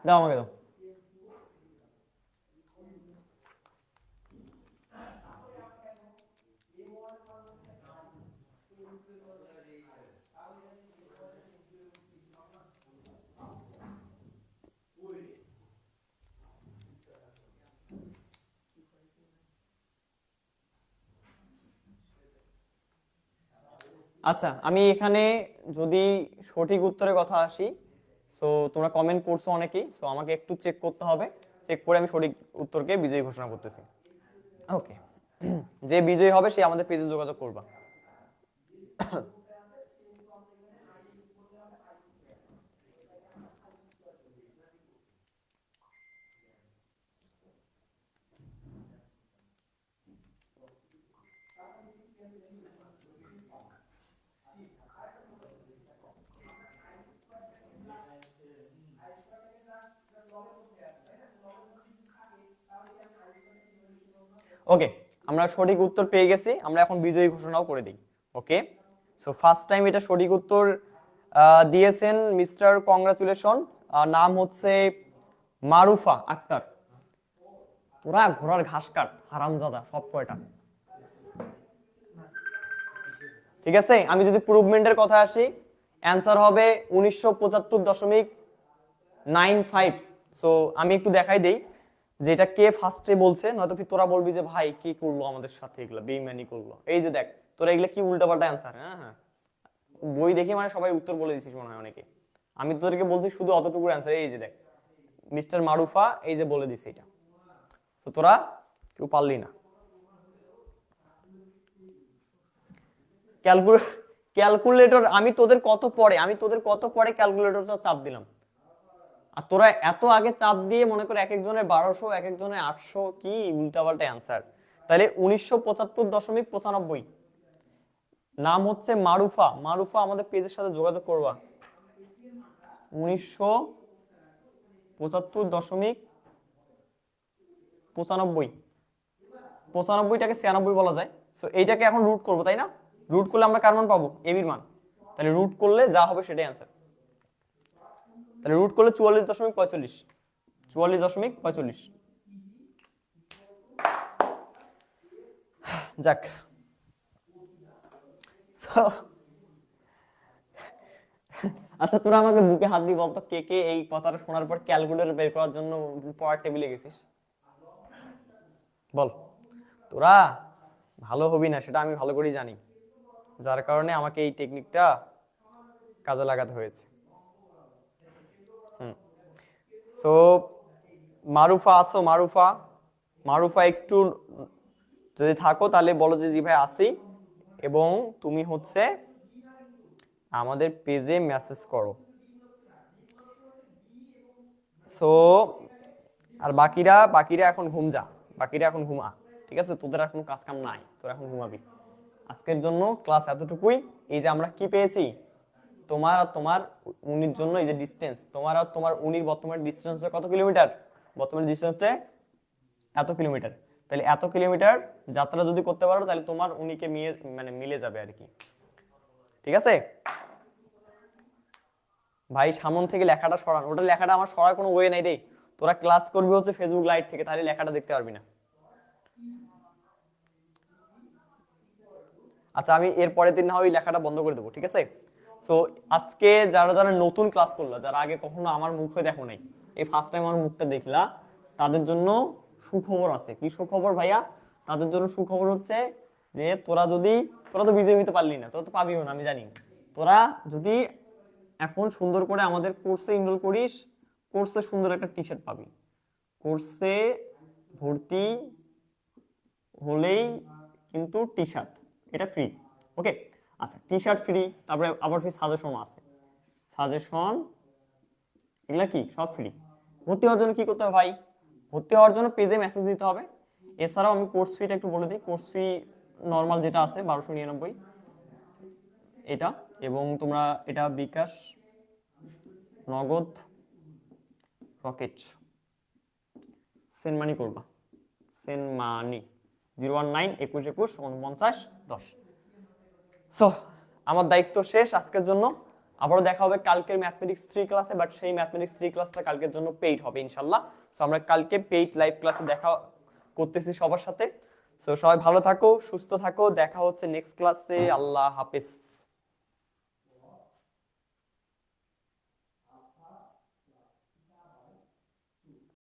দাও আমাকে দাও। আচ্ছা আমি এখানে যদি সঠিক উত্তরের কথা আসি, সো তোমরা কমেন্ট করছো অনেকেই, সো আমাকে একটু চেক করতে হবে, চেক করে আমি সঠিক উত্তরকে বিজয়ী ঘোষণা করতেছি। ওকে, যে বিজয়ী হবে সে আমাদের পেজে যোগাযোগ করবা। ওকে, আমরা সঠিক উত্তর পেয়ে গেছি, আমরা এখন বিজয়ী ঘোষণাও করে দিই। ওকে, সো ফার্স্ট টাইম এটা সঠিক উত্তর দিয়েছেন মিস্টার কংগ্রাচুলেশন, নাম হচ্ছে মারুফা আক্তার। তোরা ঘোড়ার ঘাস কাট হারামজাদা সব কয়টা। ঠিক আছে, আমি যদি প্রুভমেন্টের কথা আসি, অ্যান্সার হবে 1975.95। সো আমি একটু দেখাই দেই যে এটা কে ফার্স্টে বলছে, নয়তো কি তোরা বলবি যে ভাই কি করলো আমাদের সাথে, এগুলো বেইমানি করলো। এই যে দেখ, তোরা এগুলো কি উল্টাপাল্টা অ্যান্সার। হ্যাঁ হ্যাঁ, বই দেখে মানে সবাই উত্তর বলে দিছিস মনে হয় অনেকে। আমি তোদেরকে বলছি শুধু অতটুকু অ্যান্সার, এই যে দেখ মিস্টার মারুফা এই যে বলে দিছে এটা। তো তোরা কেউ পারলি না। ক্যালকুলেটর আমি তোদের কত পরে, ক্যালকুলেটরটা চাপ দিলাম, আর তোরা এত আগে চাপ দিয়ে মনে করে এক একজনের 1200 এক একজনের 800, কি উল্টাপাল্টা অ্যান্সার। তাহলে 1975.95, নাম হচ্ছে মারুফা। মারুফা আমাদের পেজের সাথে যোগাযোগ করবা। 1975.95, 95টাকে 96 বলা যায়। সো এইটাকে এখন রুট করবো তাই না? রুট করলে আমরা কার মান পাবো? এবির মান। তাহলে রুট করলে যা হবে সেটাই অ্যান্সার। তাহলে রুট করলে 44.45, 44.45। যাক, আচ্ছা তোরা আমাকে বুকে হাত দিয়ে বলতো কে কে এই কথাটা শোনার পর ক্যালকুলেটর বের করার জন্য পড়ার টেবিলে গেছিস? বল। তোরা ভালো হবি না সেটা আমি ভালো করেই জানি, যার কারণে আমাকে এই টেকনিকটা কাজে লাগাতে হয়েছে। সো মারুফা আসো, মারুফা, মারুফা একটু যদি থাকো তাহলে বলো যে জি ভাই আসি, এবং তুমি হচ্ছে আমাদের পেজে মেসেজ করো। সো আর বাকিরা বাকিরা এখন ঘুম যা, বাকিরা এখন ঘুমা, ঠিক আছে? তোদের আর কোনো কাজ কাম নাই, তোরা এখন ঘুমাবি। আজকের জন্য ক্লাস এতটুকুই। এই যে আমরা কি পেয়েছি, তোমার আর তোমার উনির জন্য এই যে ডিসটেন্স, তোমার আর তোমার উনির বর্তমান ডিসটেন্স হচ্ছে কত কিলোমিটার? বর্তমান ডিসটেন্স হচ্ছে এত কিলোমিটার। তাহলে এত কিলোমিটার যাত্রা যদি করতে পারো তাহলে তোমার উনিকে মানে মিলে যাবে আর কি, ঠিক আছে? ভাই সামন থেকে লেখাটা সরান, ওটা লেখাটা আমার সরার কোনো ওয়ে নাই রে। তোরা ক্লাস করবি হচ্ছে ফেসবুক লাইভ থেকে, তাহলে লেখাটা দেখতে পারবি না। আচ্ছা আমি এর পরের দিন না হয় লেখাটা বন্ধ করে দেবো, ঠিক আছে? সো আজকে যারা যারা নতুন ক্লাস করলো, যারা আগে কখনো আমার মুখে দেখো নাই, এই ফার্স্ট টাইম আমার মুখটা দেখলা, তাদের জন্য সুখবর আছে। কি সুখবর ভাইয়া? তাদের জন্য সুখবর হচ্ছে যে তোরা তো বিজয় হইতে পারলি না, তোরা তো পাবিও না আমি জানি। তোরা যদি এখন সুন্দর করে আমাদের কোর্সে এনরোল করিস, কোর্সে সুন্দর একটা টি শার্ট পাবি। কোর্সে ভর্তি হলেই কিন্তু টি শার্ট, এটা ফ্রি, ওকে? আচ্ছা টি শার্ট ফ্রি, তারপরে আবার ফ্রি সাজেশন আছে, সাজেশন, এগুলা কি সব ফ্রি। ভর্তি হওয়ার জন্য কি করতে হবে ভাই? ভর্তি হওয়ার জন্য পেজে মেসেজ দিতে হবে। এছাড়াও আমি কোর্স ফিটা একটু বলে দিই। কোর্স ফি নর্মাল যেটা আছে 1299 এটা, এবং তোমরা এটা বিকাশ, নগদ, রকেট, সেন্ড মানি করবা, সেন্ড মানি 01921214910। সো আমার দায়িত্ব শেষ আজকের জন্য। আবারও দেখা হবে কালকের ম্যাথমেটিক্স 3 ক্লাসে, বাট সেই ম্যাথমেটিক্স 3 ক্লাসটা কালকের জন্য পেইড হবে ইনশাআল্লাহ। সো আমরা কালকে পেইড লাইভ ক্লাসে দেখা করতেছি সবার সাথে। সো সবাই ভালো থাকো, সুস্থ থাকো, দেখা হচ্ছে নেক্সট ক্লাসে। আল্লাহ হাফেজ।